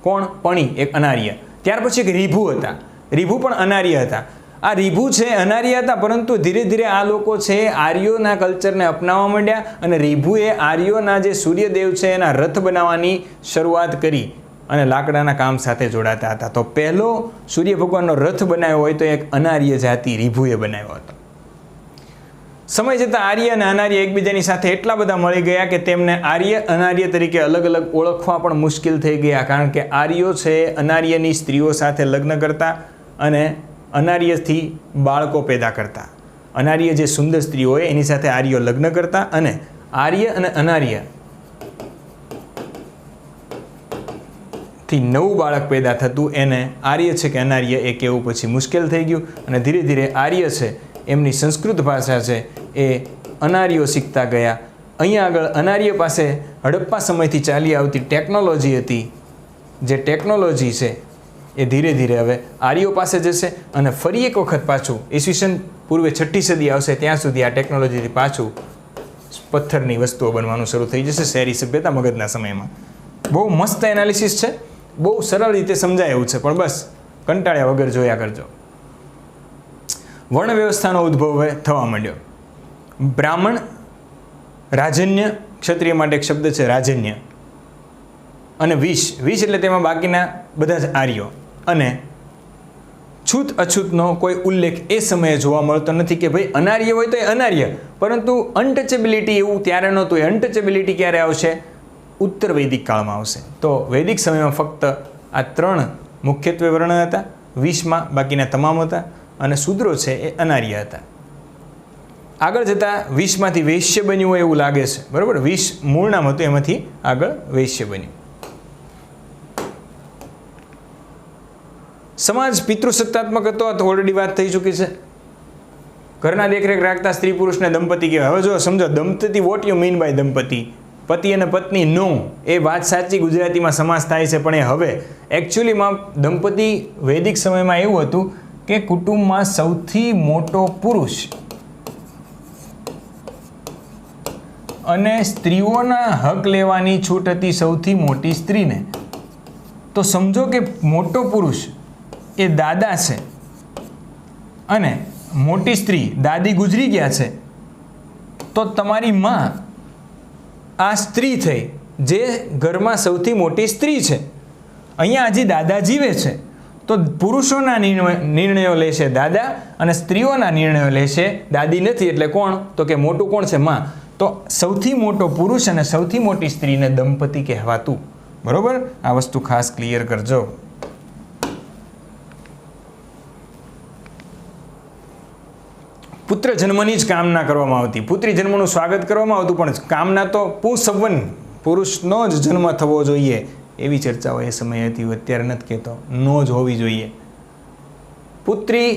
કોણ? પણી, એક અનાર્ય. ત્યાર પછી એક રીભુ હતા. રીભુ પણ અનાર્ય હતા. આ રીભુ છે અનાર્ય હતા, પરંતુ ધીરે ધીરે આ લોકો છે આર્યોના કલ્ચરને અપનાવવા માંડ્યા અને રીભુએ આર્યોના જે સૂર્યદેવ છે એના રથ બનાવવાની શરૂઆત કરી અને લાકડાના કામ સાથે જોડાતા હતા. તો પહેલો સૂર્ય ભગવાનનો રથ બનાવ્યો હોય તો એક અનાર્ય જાતિ રીભુએ બનાવ્યો હતો. સમય જતાં આર્ય અને અનાર્ય એકબીજાની સાથે એટલા બધા મળી ગયા કે તેમને આર્ય અનાર્ય તરીકે અલગ અલગ ઓળખવા પણ મુશ્કેલ થઈ ગયા, કારણ કે આર્યો છે અનાર્યની સ્ત્રીઓ સાથે લગ્ન કરતા અને અનાર્યથી બાળકો પેદા કરતા. અનાર્ય જે સુંદર સ્ત્રીઓ હોય એની સાથે આર્યો લગ્ન કરતા, અને આર્ય અને અનાર્ય થી નવું બાળક પેદા થતું એને આર્ય છે કે અનાર્ય એ કહેવું પછી મુશ્કેલ થઈ ગયું, અને ધીરે ધીરે આર્ય છે એમની સંસ્કૃત ભાષા છે એ અનાર્યો શીખતા ગયા. અહીંયા આગળ અનાર્ય પાસે હડપ્પા સમયથી ચાલી આવતી ટેકનોલોજી હતી, જે ટેકનોલોજી છે એ ધીરે ધીરે હવે આર્યો પાસે જશે, અને ફરી એક વખત પાછું ઈસવીસન પૂર્વે 6ઠ્ઠી સદી આવશે ત્યાં સુધી આ ટેકનોલોજીથી પાછું પથ્થરની વસ્તુઓ બનવાનું શરૂ થઈ જશે શહેરી સભ્યતા મગધના સમયમાં. બહુ મસ્ત એનાલિસિસ છે, બહુ સરળ રીતે સમજાય એવું છે, પણ બસ કંટાળ્યા વગર જોયા કરજો. વર્ણ વ્યવસ્થાનો ઉદ્ભવ થવા માંડ્યો. બ્રાહ્મણ, રાજન્ય, ક્ષત્રિય માટે એક શબ્દ છે રાજન્ય, અને વિશ એટલે તેમાં બાકીના બધા જ આર્યો, અને છૂત અછૂતનો કોઈ ઉલ્લેખ એ સમયે જોવા મળતો નથી કે ભાઈ અનાર્ય હોય તો એ અનાર્ય, પરંતુ અનટચેબિલિટી એવું ત્યારે નહોતું. એ અનટચેબિલિટી ક્યારે આવશે? ઉત્તર વૈદિક કાળમાં આવશે. તો વૈદિક સમયમાં ફક્ત આ 3 મુખ્યત્વે વર્ણ હતા, વિશમાં બાકીના તમામ હતા, અને શૂદ્રો છે એ અનાર્ય હતા. આગળ જતાં વિશમાંથી વૈશ્ય બન્યું હોય એવું લાગે છે, બરાબર? વિશ મૂળ નામ હતું, એમાંથી આગળ વૈશ્ય બન્યું. સમાજ પિતૃસત્તાત્મક હતો તો ઓલરેડી વાત થઈ ચૂકી છે. ઘરના દેખરેખ રાખતા સ્ત્રી પુરુષને દંપતી કહેવાય. હવે જો સમજો દંપતી, વોટ યુ મીન બાય દંપતી? પતિ અને પત્ની નો, એ વાત સાચી ગુજરાતીમાં સમાસ થાય છે, પણ એ હવે એકચ્યુઅલીમાં દંપતી વૈદિક સમયમાં એવું હતું કે કુટુંબમાં સૌથી મોટો પુરુષ અને સ્ત્રીઓના હક લેવાની છૂટ હતી સૌથી મોટી સ્ત્રીને. તો સમજો કે મોટો પુરુષ એ દાદા છે અને મોટી સ્ત્રી દાદી ગુજરી ગયા છે, તો તમારી માં આ સ્ત્રી થઈ જે ઘરમાં સૌથી મોટી સ્ત્રી છે. અહીંયા હજી દાદા જીવે છે, તો પુરુષોના નિર્ણયો લેશે દાદા અને સ્ત્રીઓના નિર્ણયો લેશે દાદી નથી. એટલે કોણ? તો કે મોટું કોણ છે? માં. તો સૌથી મોટો પુરુષ અને સૌથી મોટી સ્ત્રીને દંપતી કહેવાતું. બરોબર? આ વસ્તુ ખાસ ક્લિયર કરજો. પુત્ર જન્મની જ કામના કરવામાં આવતી, પુત્રી જન્મનું સ્વાગત કરવામાં આવતું, પણ કામના તો પુંસવન, પુરુષનો જ જન્મ થવો જોઈએ એવી ચર્ચાઓ એ સમયે હતી. અત્યારે નથી કહેતો, નો જ હોવી જોઈએ. પુત્રી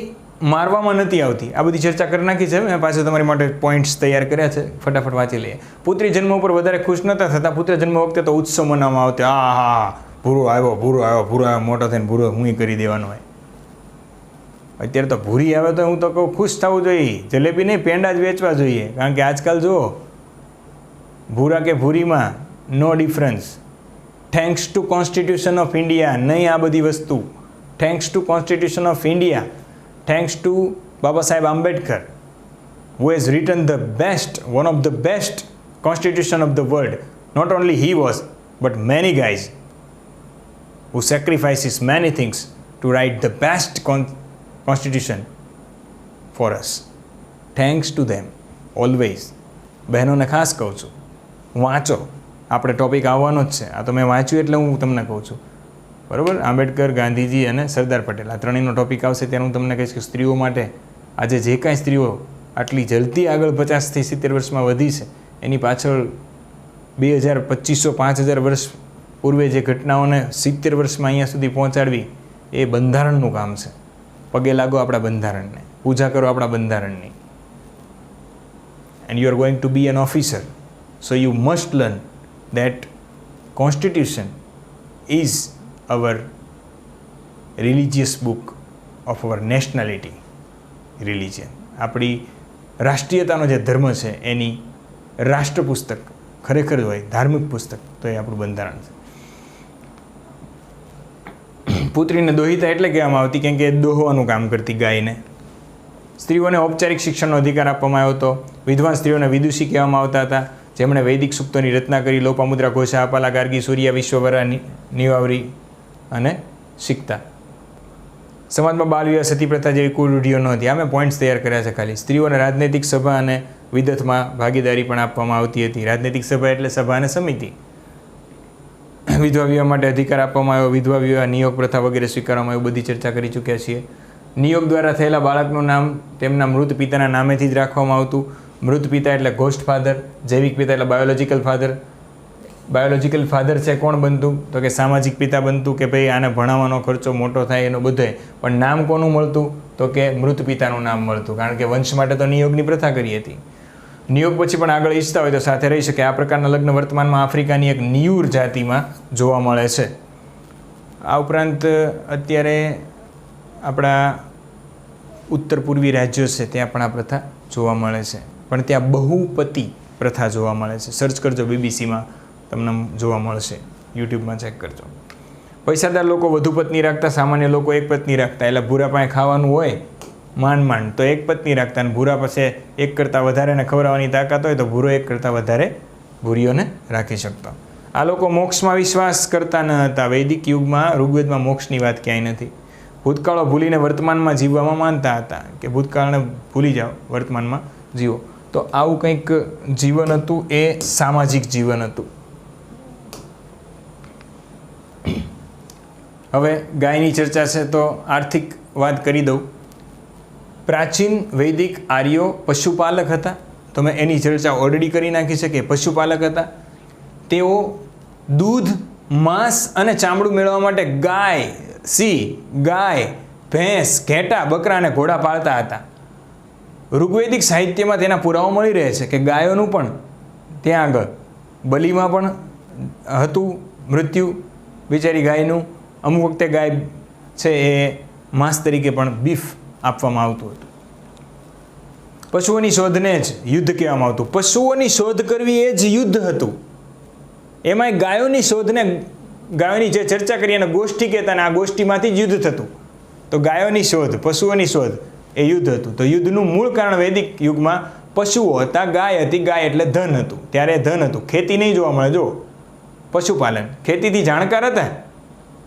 મારવામાં નથી આવતી. આ બધી ચર્ચા કરી નાખી છે, મેં પાછું તમારી માટે પોઈન્ટ્સ તૈયાર કર્યા છે, ફટાફટ વાંચી લઈએ. પુત્રી જન્મ ઉપર વધારે ખુશ નહોતા થતા. પુત્ર જન્મ વખતે તો ઉત્સવ મનાવવામાં આવતો. હા, ભૂરો આવ્યો, મોટો થઈને ભૂરો હું કરી દેવાનો હોય. અત્યારે તો ભૂરી આવે તો હું તો કહું ખુશ થવું જોઈએ, જલેબી નહીં પેંડા જ વેચવા જોઈએ, કારણ કે આજકાલ જુઓ ભૂરા કે ભૂરીમાં no difference. Thanks to constitution of India નહીં આ બધી વસ્તુ. thanks to Constitution of India, thanks to Baba Saheb Ambedkar, who has written the best, one of the best constitution of the world. Not only he was, but many guys who sacrifices many things to write the best constitution for us. Thanks to them, always. બહેનોને ખાસ કહું છું, વાંચો. આપણે topic આવવાનો જ છે. આ તો મેં વાંચ્યું એટલે હું તમને કહું છું, બરાબર. આંબેડકર, ગાંધીજી અને સરદાર પટેલ, આ ત્રણેયનો ટોપિક આવશે ત્યારે હું તમને કહીશ કે સ્ત્રીઓ માટે આજે જે કાંઈ સ્ત્રીઓ આટલી જલ્દી આગળ 50થી 70 વર્ષમાં વધી છે, એની પાછળ 2000, 2500, 5000 વર્ષ પૂર્વે જે ઘટનાઓને 70 વર્ષમાં અહીંયા સુધી પહોંચાડવી, એ બંધારણનું કામ છે. પગે લાગો આપણા બંધારણને, પૂજા કરો આપણા બંધારણની. And you are going to be an officer, so you must learn that Constitution is our religious book of our nationality, religion. આપણી રાષ્ટ્રીયતાનો જે ધર્મ છે એની રાષ્ટ્ર પુસ્તક ખરેખર હોય, ધાર્મિક પુસ્તક, તો એ આપણું બંધારણ છે. પુત્રીને દોહિતા એટલે કહેવામાં આવતી કેમ કે દોહવાનું કામ કરતી ગાયને. સ્ત્રીઓને ઔપચારિક શિક્ષણનો અધિકાર આપવામાં આવ્યો હતો. વિદ્વાન સ્ત્રીઓને વિદુષી કહેવામાં આવતા હતા, જેમણે વૈદિક સૂક્તોની રચના કરી. લોપામુદ્રા, ઘોષા, અપાલા, ગાર્ગી, સૂર્યા, વિશ્વવરા, નિવાવરી અને શીખતા. સમાજમાં બાલ વિવાહ, સતી પ્રથા જેવી કુરૂઢીઓ નહોતી. આ મેં પોઈન્ટ્સ તૈયાર કર્યા છે ખાલી. સ્ત્રીઓને રાજનૈતિક સભા અને વિદતમાં ભાગીદારી પણ આપવામાં આવતી હતી. રાજનૈતિક સભા એટલે સભા અને સમિતિ. વિધવા વિવાહ માટે અધિકાર આપવામાં આવ્યો. વિધવા વિવાહ, નિયોગ પ્રથા વગેરે સ્વીકારવામાં આવ્યું. બધી ચર્ચા કરી ચૂક્યા છીએ. નિયોગ દ્વારા થયેલા બાળકનું નામ તેમના મૃત પિતાના નામેથી જ રાખવામાં આવતું. મૃત પિતા એટલે ઘોસ્ટ ફાધર, જૈવિક પિતા એટલે બાયોલોજિકલ ફાધર. બાયોલોજિકલ ફાધર છે કોણ બનતું? તો કે સામાજિક પિતા બનતું, કે ભાઈ આને ભણાવવાનો ખર્ચો મોટો થાય એનો બધોય. પણ નામ કોનું મળતું? તો કે મૃત પિતાનું નામ મળતું, કારણ કે વંશ માટે તો નિયોગની પ્રથા કરી હતી. નિયોગ પછી પણ આગળ ઈચ્છતા હોય તો સાથે રહી શકે. આ પ્રકારના લગ્ન વર્તમાનમાં આફ્રિકાની એક નિયુર જાતિમાં જોવા મળે છે. આ ઉપરાંત અત્યારે આપણા ઉત્તર પૂર્વી રાજ્યો છે ત્યાં પણ આ પ્રથા જોવા મળે છે, પણ ત્યાં બહુપતિ પ્રથા જોવા મળે છે. સર્ચ કરજો, બીબીસીમાં તમને જોવા મળશે, યુટ્યુબમાં ચેક કરજો. પૈસાદાર લોકો વધુ પત્ની રાખતા, સામાન્ય લોકો એક પત્ની રાખતા. એટલે ભૂરા પાસે ખાવાનું હોય માંડ તો એક પત્ની રાખતા, અને ભૂરા પાસે એક કરતાં વધારેને ખવડાવવાની તાકાત હોય તો ભૂરો એક કરતાં વધારે ભૂરીઓને રાખી શકતો. આ લોકો મોક્ષમાં વિશ્વાસ કરતા ન હતા. વૈદિક યુગમાં, ઋગ્વેદમાં મોક્ષની વાત ક્યાંય નથી. ભૂતકાળો ભૂલીને વર્તમાનમાં જીવવામાં માનતા હતા, કે ભૂતકાળને ભૂલી જાઓ, વર્તમાનમાં જીવો. તો આવું કંઈક જીવન હતું, એ સામાજિક જીવન હતું. હવે ગાયની ચર્ચા છે તો આર્થિક વાત કરી દઉં. પ્રાચીન વૈદિક આર્યો પશુપાલક હતા, તો મેં એની ચર્ચા ઓલરેડી કરી નાખી છે કે પશુપાલક હતા. તેઓ દૂધ, માંસ અને ચામડું મેળવવા માટે ગાય, ભેંસ, ઘેટા, બકરા અને ઘોડા પાળતા હતા. ઋગ્વૈદિક સાહિત્યમાં તેના પુરાવો મળી રહે છે કે ગાયોનું પણ ત્યાં આગળ બલિમાં પણ હતું મૃત્યુ બિચારી ગાયનું. અમુક વખતે ગાય છે એ માંસ તરીકે પણ બીફ આપવામાં આવતું હતું. પશુઓની શોધને જ યુદ્ધ કહેવામાં આવતું. પશુઓની શોધ કરવી એ જ યુદ્ધ હતું. એમાંય ગાયોની શોધને, ગાયોની જે ચર્ચા કરી એને ગોષ્ઠી કહેતા, અને આ ગોષ્ઠીમાંથી જ યુદ્ધ થતું. તો ગાયોની શોધ, પશુઓની શોધ એ યુદ્ધ હતું. તો યુદ્ધનું મૂળ કારણ વૈદિક યુગમાં પશુઓ હતા, ગાય હતી. ગાય એટલે ધન હતું, ત્યારે ધન હતું. ખેતી નહીં જોવા મળે. જો પશુપાલન, ખેતીથી જાણકાર હતા,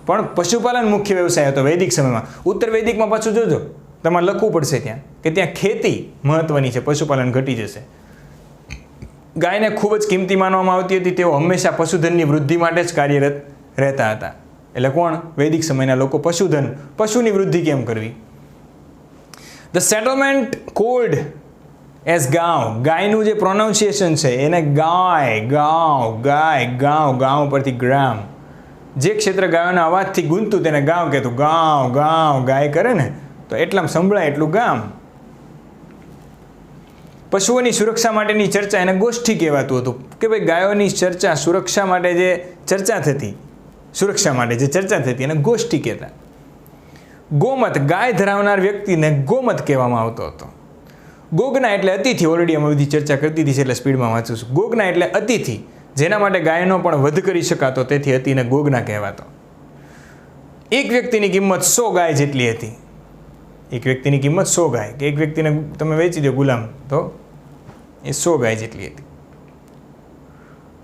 પણ પશુપાલન મુખ્ય વ્યવસાય હતો વૈદિક સમયમાં. ઉત્તર વૈદિકમાં પાછું જોજો, તમારે લખવું પડશે ત્યાં કે ત્યાં ખેતી મહત્ત્વની છે, પશુપાલન ઘટી જશે. ગાયને ખૂબ જ કિંમતી માનવામાં આવતી હતી. તેઓ હંમેશા પશુધનની વૃદ્ધિ માટે જ કાર્યરત રહેતા હતા. એટલે કોણ? વૈદિક સમયના લોકો. પશુધન, પશુની વૃદ્ધિ કેમ કરવી. The settlement called as gaon. ગાયનું જે પ્રોનાઉન્સિએશન છે એને ગાંવ પરથી ગ્રામ. જે ક્ષેત્ર ગાયોના અવાજથી ગુંજતું તેને ગાંવ કહેતું. ગાંવ ગાય કરે ને તો એટલામાં સંભળાય એટલું ગામ. પશુઓની સુરક્ષા માટેની ચર્ચા એને ગોષ્ઠી કહેવાતું હતું, કે ભાઈ ગાયોની ચર્ચા, સુરક્ષા માટે જે ચર્ચા થતી, એને ગોષ્ઠી કહેતા. ગોમત, ગાય ધરાવનાર વ્યક્તિને ગોમત કહેવામાં આવતો હતો. ગોગના એટલે અતિથિ. ઓલરેડી અમે બધી ચર્ચા કરતી હતી એટલે સ્પીડમાં વાંચું છું. ગોગના એટલે અતિથિ, જેના માટે ગાયનો પણ વધ કરી શકાતો, તેથી અતિને ગોગના કહેવાતો. એક વ્યક્તિની કિંમત 100 ગાય જેટલી હતી. એક વ્યક્તિની કિંમત 100 ગાય, કે એક વ્યક્તિને તમે વેચી દો ગુલામ, તો એ 100 ગાય જેટલી હતી.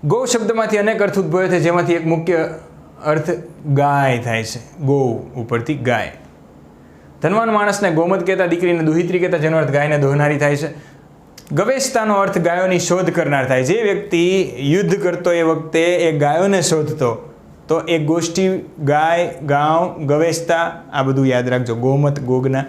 ગૌ શબ્દમાંથી અનેક અર્થ ઉદ્ભવે છે, જેમાંથી એક મુખ્ય અર્થ ગાય થાય છે. ગૌ ઉપરથી ગાય. ધનવાન માણસને ગોમત કહેતા, દીકરીને દુહિત્રી કહેતા, જેનો અર્થ ગાયને દોહનારી થાય છે. ગવેશતાનો અર્થ ગાયોની શોધ કરનાર થાય. જે વ્યક્તિ યુદ્ધ કરતો એ વખતે એ ગાયોને શોધતો, તો એ ગોષ્ઠી, ગાય, ગાંવ, ગવેશતા, આ બધું યાદ રાખજો. ગોમત, ગોગના.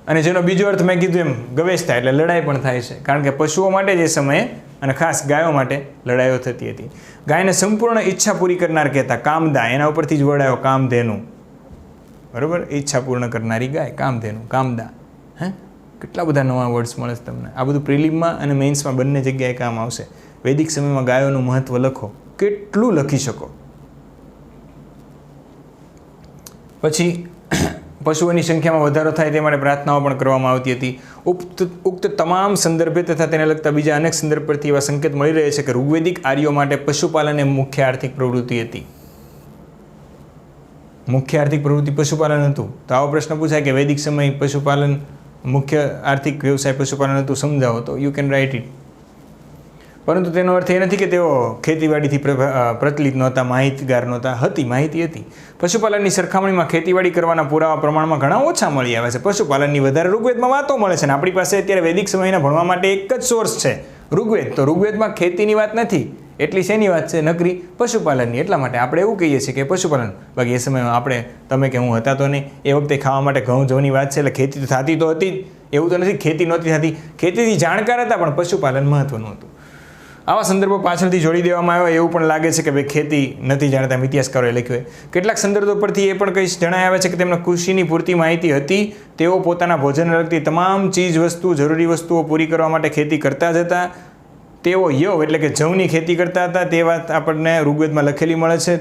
અને જેનો બીજો અર્થ મેં કીધું એમ ગવેશતા એટલે લડાઈ પણ થાય છે, કારણ કે પશુઓ માટે જે સમયે અને ખાસ ગાયો માટે લડાઈઓ થતી હતી. ગાયને સંપૂર્ણ ઈચ્છા પૂરી કરનાર કહેતા. કામદા, એના ઉપરથી જ વડાયો કામધેનુ. બરાબર, ઈચ્છા પૂર્ણ કરનારી ગાય, કામધેનુ, કામદા. હે, કેટલા બધા નવા વર્ડ્સ મળે છે તમને. આ બધું પ્રિલિમમાં અને મેઇન્સમાં બંને જગ્યાએ કામ આવશે. વૈદિક સમયમાં ગાયોનું મહત્વ લખો, કેટલું લખી શકો. પછી પશુઓની સંખ્યામાં વધારો થાય તે માટે પ્રાર્થનાઓ પણ કરવામાં આવતી હતી. ઉક્ત તમામ સંદર્ભે તથા તેને લગતા બીજા અનેક સંદર્ભ પરથી એવા સંકેત મળી રહે છે કે ઋગ્વેદિક આર્યો માટે પશુપાલન એ મુખ્ય આર્થિક પ્રવૃત્તિ હતી. મુખ્ય આર્થિક પ્રવૃત્તિ પશુપાલન હતું. તો આવો પ્રશ્ન પૂછાય કે વૈદિક સમય પશુપાલન મુખ્ય આર્થિક વ્યવસાય પશુપાલન હતું, સમજાવો. તો યુ કેન રાઇટ ઇટ. પરંતુ તેનો અર્થ એ નથી કે તેઓ ખેતીવાડીથી પ્રચલિત નહોતા, માહિતગાર નહોતા. માહિતી હતી. પશુપાલનની સરખામણીમાં ખેતીવાડી કરવાના પુરાવા પ્રમાણમાં ઘણા ઓછા મળી આવે છે. પશુપાલનની વધારે ઋગ્વેદમાં વાતો મળે છે. અને આપણી પાસે અત્યારે વૈદિક સમયના ભણવા માટે એક જ સોર્સ છે, ઋગ્વેદ. તો ઋગ્વેદમાં ખેતીની વાત નથી, એટલી શેની વાત છે? નકરી પશુપાલનની. એટલા માટે આપણે એવું કહીએ છીએ કે પશુપાલન. બાકી એ સમયમાં આપણે, તમે કે હું હતા તો નહીં, એ વખતે ખાવા માટે ઘઉં જવની વાત છે, એટલે ખેતી તો થતી તો હતી જ. એવું તો નથી ખેતી નહોતી થતી, ખેતીથી જાણકાર હતા, પણ પશુપાલન મહત્વનું હતું. આવા સંદર્ભો પાછળથી જોડી દેવામાં આવ્યા. એવું પણ લાગે છે કે ભાઈ ખેતી નથી જાણતા, ઇતિહાસકારોએ લખ્યું હોય. કેટલાક સંદર્ભો પરથી એ પણ કંઈ જણાય આવે છે કે તેમને કૃષિની પૂરતી માહિતી હતી. તેઓ પોતાના ભોજનને લગતી તમામ ચીજ વસ્તુ, જરૂરી વસ્તુઓ પૂરી કરવા માટે ખેતી કરતા જ હતા. તેઓ યવ એટલે કે જવની ખેતી કરતા હતા. તે વાત આપણને ઋગ્વેદમાં લખેલી મળે છે.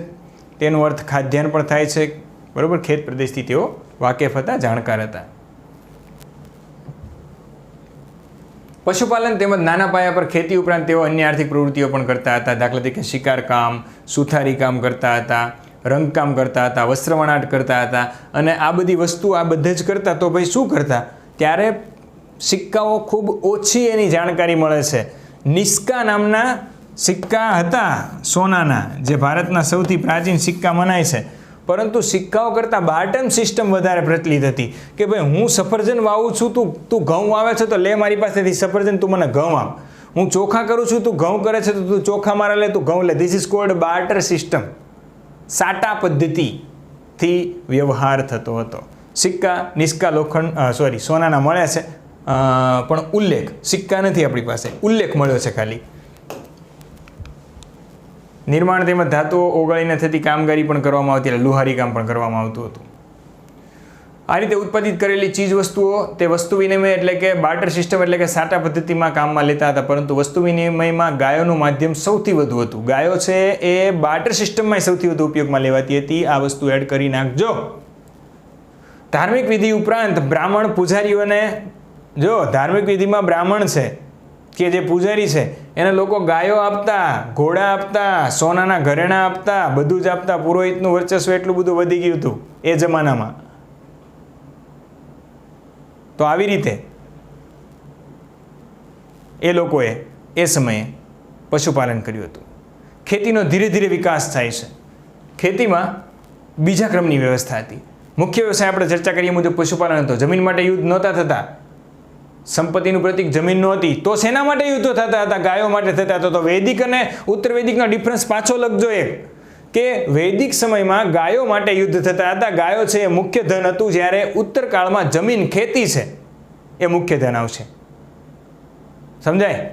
તેનો અર્થ ખાદ્યાન્ન પણ થાય છે. બરાબર, ખેત પ્રદેશથી તેઓ વાકેફ હતા, જાણકાર હતા. પશુપાલન તેમજ નાના પાયા પર ખેતી ઉપરાંત તેઓ અન્ય આર્થિક પ્રવૃત્તિઓ પણ કરતા હતા. દાખલા તરીકે શિકાર કામ, સુથારી કામ કરતા હતા, રંગકામ કરતા હતા, વસ્ત્રવણાટ કરતા હતા. અને આ બધી વસ્તુ આ બધે જ કરતા. તો ભાઈ શું કરતા? ત્યારે સિક્કાઓ ખૂબ ઓછી એની જાણકારી મળે છે. નિષ્કા નામના સિક્કા હતા સોનાના, જે ભારતના સૌથી પ્રાચીન સિક્કા મનાય છે. પરંતુ સિક્કાઓ કરતાં બાર્ટન સિસ્ટમ વધારે પ્રચલિત હતી. કે ભાઈ હું સફરજન વાવું છું, તું ઘઉં વાવે છે, તો લે મારી પાસેથી સફરજન, તું મને ઘઉં આપ. હું ચોખા કરું છું, તું ઘઉં કરે છે, તો તું ચોખા મારા લે, તું ઘઉં લે. This is called barter system. સાટા પદ્ધતિથી વ્યવહાર થતો હતો. સિક્કા નિષ્કા લોખંડ સોનાના મળ્યા છે, પણ ઉલ્લેખ સિક્કા નથી આપણી પાસે, ઉલ્લેખ મળ્યો છે ખાલી. નિર્માણ તેમજ ધાતુઓ ઓગાળીને થતી કામગીરી પણ કરવામાં આવતી, એટલે લુહારી કામ પણ કરવામાં આવતું હતું. આ રીતે ઉત્પાદિત કરેલી ચીજ વસ્તુઓ તે વસ્તુ વિનિમય એટલે કે બાર્ટર સિસ્ટમ એટલે કે સાટા પદ્ધતિમાં કામમાં લેતા હતા. પરંતુ વસ્તુ વિનિમયમાં ગાયોનું માધ્યમ સૌથી વધુ હતું. ગાયો છે એ બાર્ટર સિસ્ટમમાં સૌથી વધુ ઉપયોગમાં લેવાતી હતી. આ વસ્તુ એડ કરી નાખજો. ધાર્મિક વિધિ ઉપરાંત બ્રાહ્મણ પૂજારીઓને, જો ધાર્મિક વિધિમાં બ્રાહ્મણ છે કે જે પૂજારી છે એને લોકો ગાયો આપતા, ઘોડા આપતા, સોનાના ઘરેણાં આપતા, બધું જ આપતા. પુરોહિતનું વર્ચસ્વ એટલું બધું વધી ગયું હતું એ જમાનામાં. તો આવી રીતે એ લોકોએ એ સમયે પશુપાલન કર્યું હતું. ખેતીનો ધીરે ધીરે વિકાસ થાય છે. ખેતીમાં બીજા ક્રમની વ્યવસ્થા હતી. મુખ્ય વ્યવસાય આપણે ચર્ચા કરીએ મુજબ પશુપાલન હતો. જમીન માટે યુદ્ધ નહોતા થતા. સંપત્તિનું પ્રતીક જમીન નહોતી, તો શેના માટે યુદ્ધો થતા હતા? ગાયો માટે થતા હતા. તો વૈદિક અને ઉત્તર વૈદિકનો ડિફરન્સ પાછો લખજો એક, કે વૈદિક સમયમાં ગાયો માટે યુદ્ધ થતા હતા. ગાયો છે એ મુખ્ય ધન હતું, જ્યારે ઉત્તર કાળમાં જમીન, ખેતી છે એ મુખ્ય ધન આવશે. સમજાય?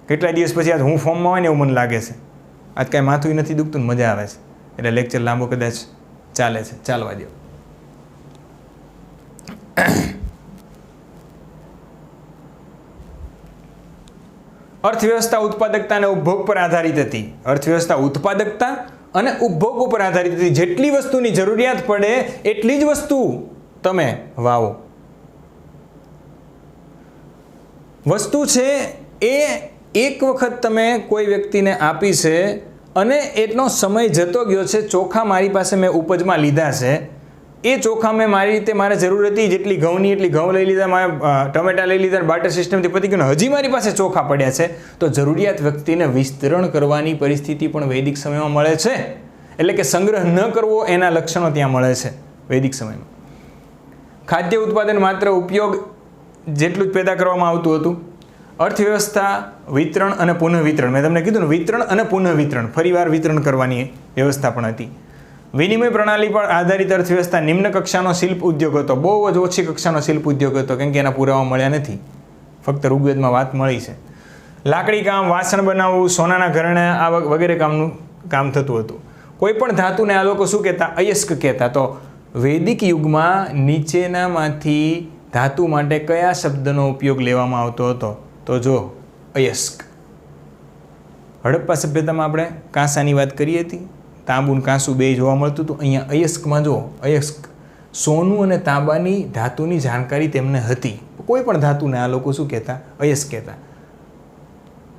કેટલા દિવસ પછી આજ હું ફોર્મમાં હોય ને એવું મને લાગે છે. આજ કાંઈ માથું નથી દુખતું, મજા આવે છે. એટલે લેક્ચર લાંબો કદાચ ચાલે છે, ચાલવા દો. અર્થવ્યવસ્થા ઉત્પાદકતા અને ઉપભોગ પર આધારિત હતી. અર્થવ્યવસ્થા ઉત્પાદકતા અને ઉપભોગ ઉપર આધારિત હતી. જેટલી વસ્તુની જરૂરિયાત પડે એટલી જ વસ્તુ તમે વાવો. વસ્તુ છે એ એક વખત તમે કોઈ વ્યક્તિને આપી છે અને એટલો સમય જતો ગયો છે, ચોખા મારી પાસે મેં ઉપજમાં લીધા છે, એ ચોખા મેં મારી રીતે મારે જરૂર હતી જેટલી ઘઉંની એટલી ઘઉં લઈ લીધા, મારે ટમેટા લઈ લીધા, બાર્ટર સિસ્ટમથી પતી ગયું, હજી મારી પાસે ચોખા પડ્યા છે, તો જરૂરિયાત વ્યક્તિને વિસ્તરણ કરવાની પરિસ્થિતિ પણ વૈદિક સમયમાં મળે છે. એટલે કે સંગ્રહ ન કરવો એના લક્ષણો ત્યાં મળે છે વૈદિક સમયમાં. ખાદ્ય ઉત્પાદન માત્ર ઉપયોગ જેટલું જ પેદા કરવામાં આવતું હતું. અર્થવ્યવસ્થા વિતરણ અને પુનઃવિતરણ, મેં તમને કીધું ને, વિતરણ અને પુનઃવિતરણ, ફરીવાર વિતરણ કરવાની વ્યવસ્થા પણ હતી. વિનિમય પ્રણાલી પર આધારિત અર્થવ્યવસ્થા. નિમ્ન કક્ષાનો શિલ્પ ઉદ્યોગ હતો, બહુ જ ઓછી કક્ષાનો શિલ્પ ઉદ્યોગ હતો, કેમ કે એના પુરાવા મળ્યા નથી, ફક્ત ઋગ્વેદમાં વાત મળી છે. લાકડી કામ, વાસણ બનાવવું, સોનાના ઘરેણાં, આ વગેરે કામનું કામ થતું હતું. કોઈ પણ ધાતુને આ લોકો શું કહેતા? અયસ્ક કહેતા. તો વૈદિક યુગમાં નીચેનામાંથી ધાતુ માટે કયા શબ્દનો ઉપયોગ લેવામાં આવતો હતો? તો જો અયસ્ક. હડપ્પા સભ્યતામાં આપણે કાંસાની વાત કરી હતી, તાંબુ અને કાંસુ બે જોવા મળતું હતું. અહીંયા અયસ્કમાં જો, અયસ્ક સોનું અને તાંબાની ધાતુની જાણકારી તેમને હતી. કોઈ પણ ધાતુને આ લોકો શું કહેતા? અયસ્ક કહેતા.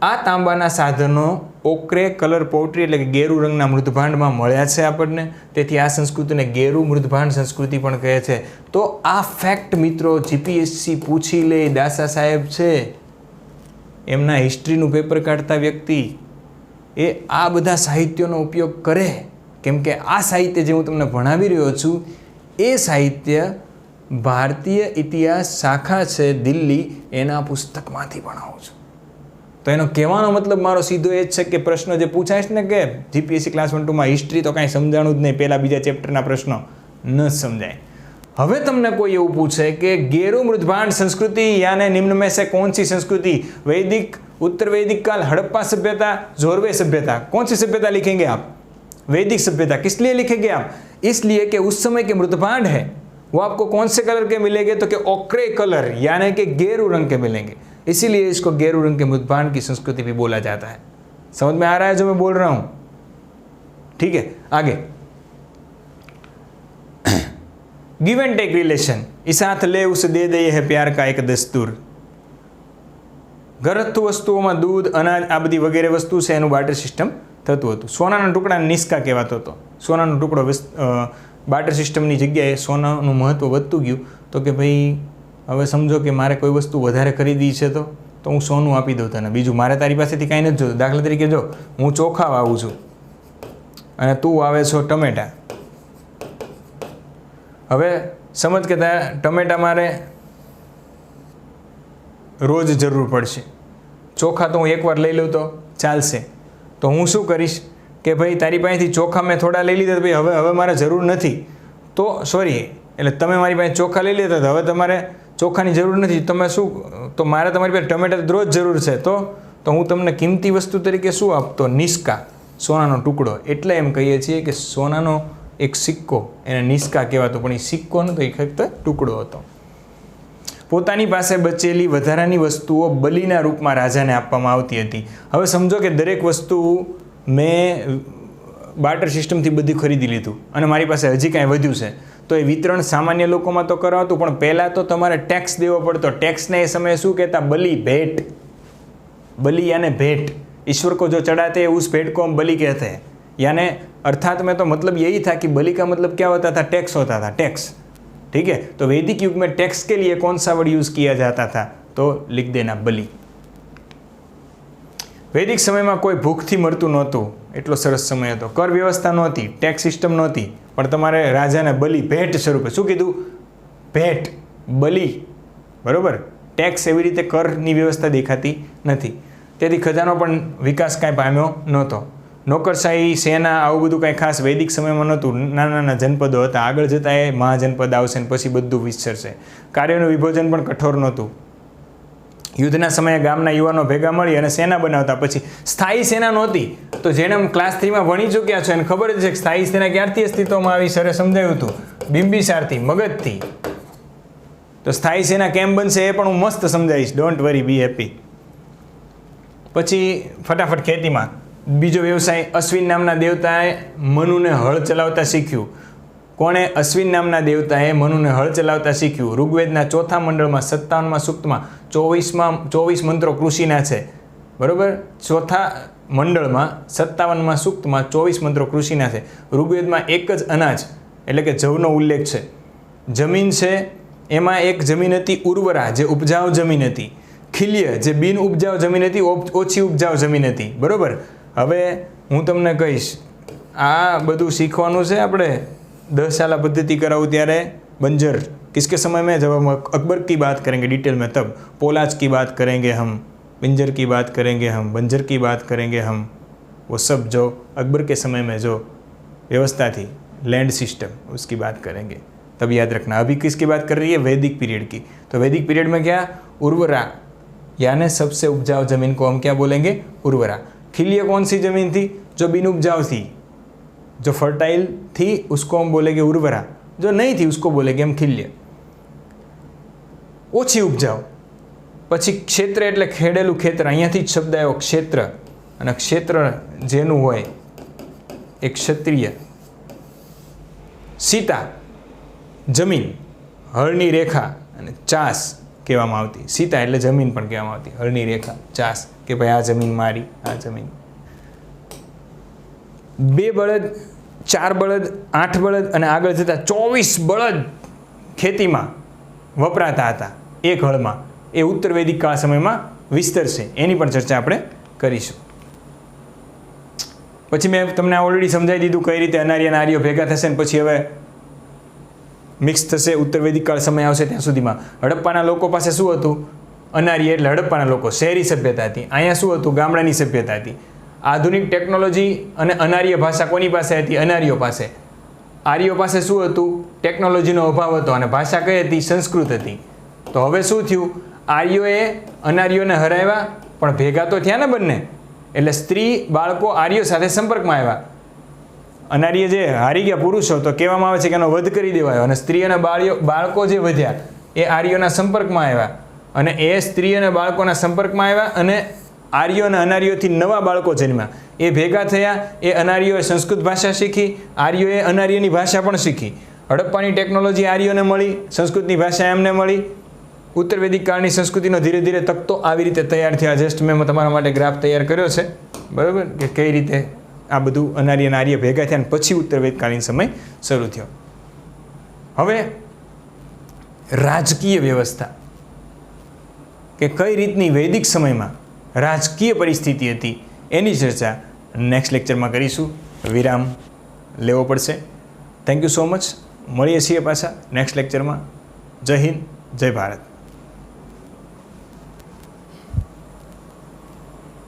આ તાંબાના સાધનો ઓક્રે કલર પોટ્રી એટલે કે ગેરુ રંગના મૃદભાંડમાં મળ્યા છે આપણને, તેથી આ સંસ્કૃતિને ગેરુ મૃદભાંડ સંસ્કૃતિ પણ કહે છે. તો આ ફેક્ટ મિત્રો જીપીએસસી પૂછી લે. દાસા સાહેબ છે, એમના હિસ્ટ્રીનું પેપર કાઢતા વ્યક્તિ, એ આ બધા સાહિત્યનો ઉપયોગ કરે, કેમ કે આ સાહિત્ય જે હું તમને ભણાવી રહ્યો છું એ સાહિત્ય ભારતીય ઇતિહાસ શાખા છે દિલ્હી, એના પુસ્તકમાંથી ભણાવું છું. તો એનો કહેવાનો મતલબ મારો સીધો એ જ છે કે પ્રશ્નો જે પૂછાય છે ને કે જીપીએસસી ક્લાસ 1-2માં હિસ્ટ્રી તો કાંઈ સમજાણું જ નહીં, પહેલા બીજા ચેપ્ટરના પ્રશ્નો ન સમજાય. હવે તમને કોઈ એવું પૂછે કે ગેરુ મૃદભાંડ संस्कृति यानी निम्न में से कौन सी संस्कृति? वैदिक, उत्तर वैदिक काल, हड़प्पा सभ्यता, जोरवे सभ्यता, कौन सी सभ्यता लिखेंगे आप? वैदिक सभ्यता. किस लिए लिखेंगे आप? इसलिए कि उस समय के मृदभांड है वो आपको कौन से कलर के मिलेंगे? तो कि ओक्रे कलर यानी कि गेरू रंग के मिलेंगे, इसीलिए इसको गेरू रंग के मृदभांड की संस्कृति भी बोला जाता है. समझ में आ रहा है जो मैं बोल रहा हूँ? ठीक है, आगे. गिव एंड टेक रिलेशन, इस हाथ ले उसे दे दे, यह है प्यार का एक दस्तूर. ઘરગથ્થુ વસ્તુઓમાં દૂધ, અનાજ, આ બધી વગેરે વસ્તુ છે એનું બાર્ટર સિસ્ટમ થતું હતું. સોનાના ટુકડાને નિષ્કા કહેવાતો હતો. સોનાનો ટુકડો બાર્ટર સિસ્ટમની જગ્યાએ સોનાનું મહત્ત્વ વધતું ગયું. તો કે ભાઈ હવે સમજો કે મારે કોઈ વસ્તુ વધારે ખરીદી છે તો હું સોનું આપી દઉં તને, બીજું મારે તારી પાસેથી કાંઈ નથી જોતું. દાખલા તરીકે જો હું ચોખા વાવું છું અને તું વાવે છો ટમેટા. હવે સમજ કે ટમેટા મારે રોજ જરૂર પડશે, ચોખા તો હું એકવાર લઈ લઉં તો ચાલશે. તો હું શું કરીશ કે ભાઈ તારી પાસેથી ચોખા મેં થોડા લઈ લીધા, ભાઈ હવે મારે જરૂર નથી, તો સોરી એટલે તમે મારી પાસે ચોખા લઈ લેતા હતા, હવે તમારે ચોખાની જરૂર નથી, તમે શું, તો મારે તમારી પાસે ટમેટા રોજ જરૂર છે, તો હું તમને કિંમતી વસ્તુ તરીકે શું આપતો? નિષ્કા, સોનાનો ટુકડો. એટલે એમ કહીએ છીએ કે સોનાનો એક સિક્કો એને નિષ્કા કહેવાતો, પણ એ સિક્કો નહોતો, એ ફક્ત ટુકડો હતો. પોતાની પાસે બચેલી વધારાની વસ્તુઓ બલિના રૂપમાં રાજાને આપવામાં આવતી હતી. હવે સમજો કે દરેક વસ્તુ મેં બાર્ટર સિસ્ટમથી બધી ખરીદી લીધું અને મારી પાસે હજી કાંઈ વધ્યું છે, તો એ વિતરણ સામાન્ય લોકોમાં તો કરાવતું, પણ પહેલાં તો તમારે ટેક્સ દેવો પડતો. ટેક્સને એ સમયે શું કહેતા? બલિ, ભેટ. बलि यानी भेंट, ईश्वर को जो चढ़ाते हैं उस भेंट को हम बलि कहते हैं. यानी अर्थात में तो मतलब यही था कि बलि का मतलब क्या होता था? टैक्स होता था, टैक्स. ठीक है, तो वैदिक युग में टैक्स के लिए कौन सा वर्ड यूज़ किया जाता था? तो लिख देना बलि. वैदिक समय में कोई भूखથી મળતું નહોતું, એટલો સરસ સમય હતો. કર વ્યવસ્થા નહોતી, ટેક્સ સિસ્ટમ નહોતી, પણ તમારે રાજાને બલિ ભેટ સ્વરૂપે, શું કીધું? ભેટ, બલિ, બરોબર. ટેક્સ એવી રીતે કરની વ્યવસ્થા દેખાતી નથી, તેથી ખજાનો પણ વિકાસ કાંઈ પામ્યો નહોતો. નોકરશાહી, સેના, આવું બધું કાંઈ ખાસ વૈદિક સમયમાં નહોતું. નાના નાના જનપદો હતા, આગળ જતાં એ મહાજનપદ આવશે ને પછી બધું વિસ્તરશે. કાર્યનું વિભાજન પણ કઠોર નહોતું. યુદ્ધના સમયે ગામના યુવાનો ભેગા મળી અને સેના બનાવતા. પછી સ્થાયી સેના નહોતી, તો જેને ક્લાસ 3માં ભણી ચૂક્યા છો એને ખબર જ છે કે સ્થાયી સેના ક્યારથી અસ્તિત્વમાં આવી? સરે સમજાવ્યું હતું, બિંબિસારથી, મગધથી. તો સ્થાયી સેના કેમ બનશે એ પણ હું મસ્ત સમજાવીશ, ડોન્ટ વરી, બી હેપી. પછી ફટાફટ ખેતીમાં બીજો વ્યવસાય, અશ્વિન નામના દેવતાએ મનુને હળ ચલાવતા શીખ્યું. કોણે? અશ્વિન નામના દેવતાએ મનુને હળ ચલાવતા શીખ્યું. ઋગ્વેદના 4થા મંડળમાં 57મા સૂક્તમાં 24 મંત્રો કૃષિના છે, બરાબર. 4થા મંડળમાં 57માં સૂક્તમાં 24 મંત્રો કૃષિના છે. ઋગ્વેદમાં એક જ અનાજ એટલે કે જવનો ઉલ્લેખ છે. જમીન છે એમાં એક જમીન હતી ઉર્વરા, જે ઉપજાઉ જમીન હતી. ખિલ્ય, જે બિન ઉપજાઉ જમીન હતી, ઓછી ઉપજાઉ જમીન હતી. બરાબર. હવે હું તમને કહીશ, આ બધું શીખવાનું છે આપણે 10 શાला पद्धति कराऊँ ત્યારે. बंजर किसके समय में, जब हम अकबर की बात करेंगे डिटेल में, तब पोलाज की बात करेंगे हम, बंजर की बात करेंगे हम, बंजर की बात करेंगे हम. वो सब जो अकबर के समय में जो व्यवस्था थी, लैंड सिस्टम, उसकी बात करेंगे. तब याद रखना. अभी किसकी बात कर रही है? वैदिक पीरियड की. तो वैदिक पीरियड में क्या? उर्वरा, यानी सबसे उपजाऊ ज़मीन को हम क्या बोलेंगे? उर्वरा. खिल्य कौन सी ज़मीन थी? जो बिन उपजाऊ थी, जो फर्टाइल थी, उसको हम बोलेंगे उर्वरा. जो नहीं थी उसको बोलेंगे हम खिल्य. ઓછી ઉપજાઉ. પછી ક્ષેત્ર એટલે ખેડેલું ખેતર. અહીંયાથી જ શબ્દ આવ્યો ક્ષેત્ર. અને ક્ષેત્ર જેનું હોય એ ક્ષત્રિય. સીતા, જમીન, હળની રેખા અને ચાસ કહેવામાં આવતી. સીતા એટલે જમીન પણ કહેવામાં આવતી. હળની રેખા, ચાસ, કે ભાઈ આ જમીન મારી, આ જમીન. 2 બળદ, 4 બળદ, 8 બળદ અને આગળ જતા 24 બળદ ખેતીમાં વપરાતા હતા એક હળમાં. એ ઉત્તર વૈદિક કાળ સમયમાં વિસ્તરશે. એની પણ ચર્ચા આપણે કરીશું. પછી મેં તમને ઓલરેડી સમજાવી દીધું કઈ રીતે અનાર્ય અને આર્યો ભેગા થશે ને પછી હવે મિક્સ થશે. ઉત્તર વૈદિક કાળ સમય આવશે ત્યાં સુધીમાં હડપ્પાના લોકો પાસે શું હતું? અનાર્ય એટલે હડપ્પાના લોકો, શહેરી સભ્યતા હતી. અહીંયા શું હતું? ગામડાની સભ્યતા હતી. આધુનિક ટેકનોલોજી અને અનાર્ય ભાષા કોની પાસે હતી? અનાર્યો પાસે. આર્યો પાસે શું હતું? ટેકનોલોજીનો અભાવ હતો અને ભાષા કઈ હતી? સંસ્કૃત હતી. તો હવે શું થયું? આર્યોએ અનાર્યોને હરાવ્યા, પણ ભેગા તો થયા ને બંને. એટલે સ્ત્રી બાળકો આર્યો સાથે સંપર્કમાં આવ્યા. અનાર્ય જે હારી ગયા પુરુષો, તો કહેવામાં આવે છે કે એનો વધ કરી દેવાયો. અને સ્ત્રી અને બાળકો જે વધ્યા એ આર્યોના સંપર્કમાં આવ્યા. અને એ સ્ત્રી અને બાળકોના સંપર્કમાં આવ્યા અને આર્યો અને અનાર્યોથી નવા બાળકો જન્મ્યા. એ ભેગા થયા. એ અનાર્યોએ સંસ્કૃત ભાષા શીખી, આર્યોએ અનાર્યની ભાષા પણ શીખી. હડપ્પાની ટેકનોલોજી આર્યોને મળી, સંસ્કૃતની ભાષા એમને મળી. ઉત્તર વૈદિક કાળની સંસ્કૃતિનો ધીરે ધીરે તકતો આવી રીતે તૈયાર થયા. જસ્ટ મેં તમારા માટે ગ્રાફ તૈયાર કર્યો છે, બરાબર, કે કઈ રીતે આ બધું અનાર્ય અને આર્ય ભેગા થયા અને પછી ઉત્તર વૈદિકકાલીન સમય શરૂ થયો. હવે રાજકીય વ્યવસ્થા, કે કઈ રીતની વૈદિક સમયમાં રાજકીય પરિસ્થિતિ હતી, એની ચર્ચા નેક્સ્ટ લેક્ચરમાં કરીશું. વિરામ લેવો પડશે. Thank you so much. મળીએ છીએ પાછા નેક્સ્ટ લેક્ચરમાં. જય હિન્દ, જય ભારત.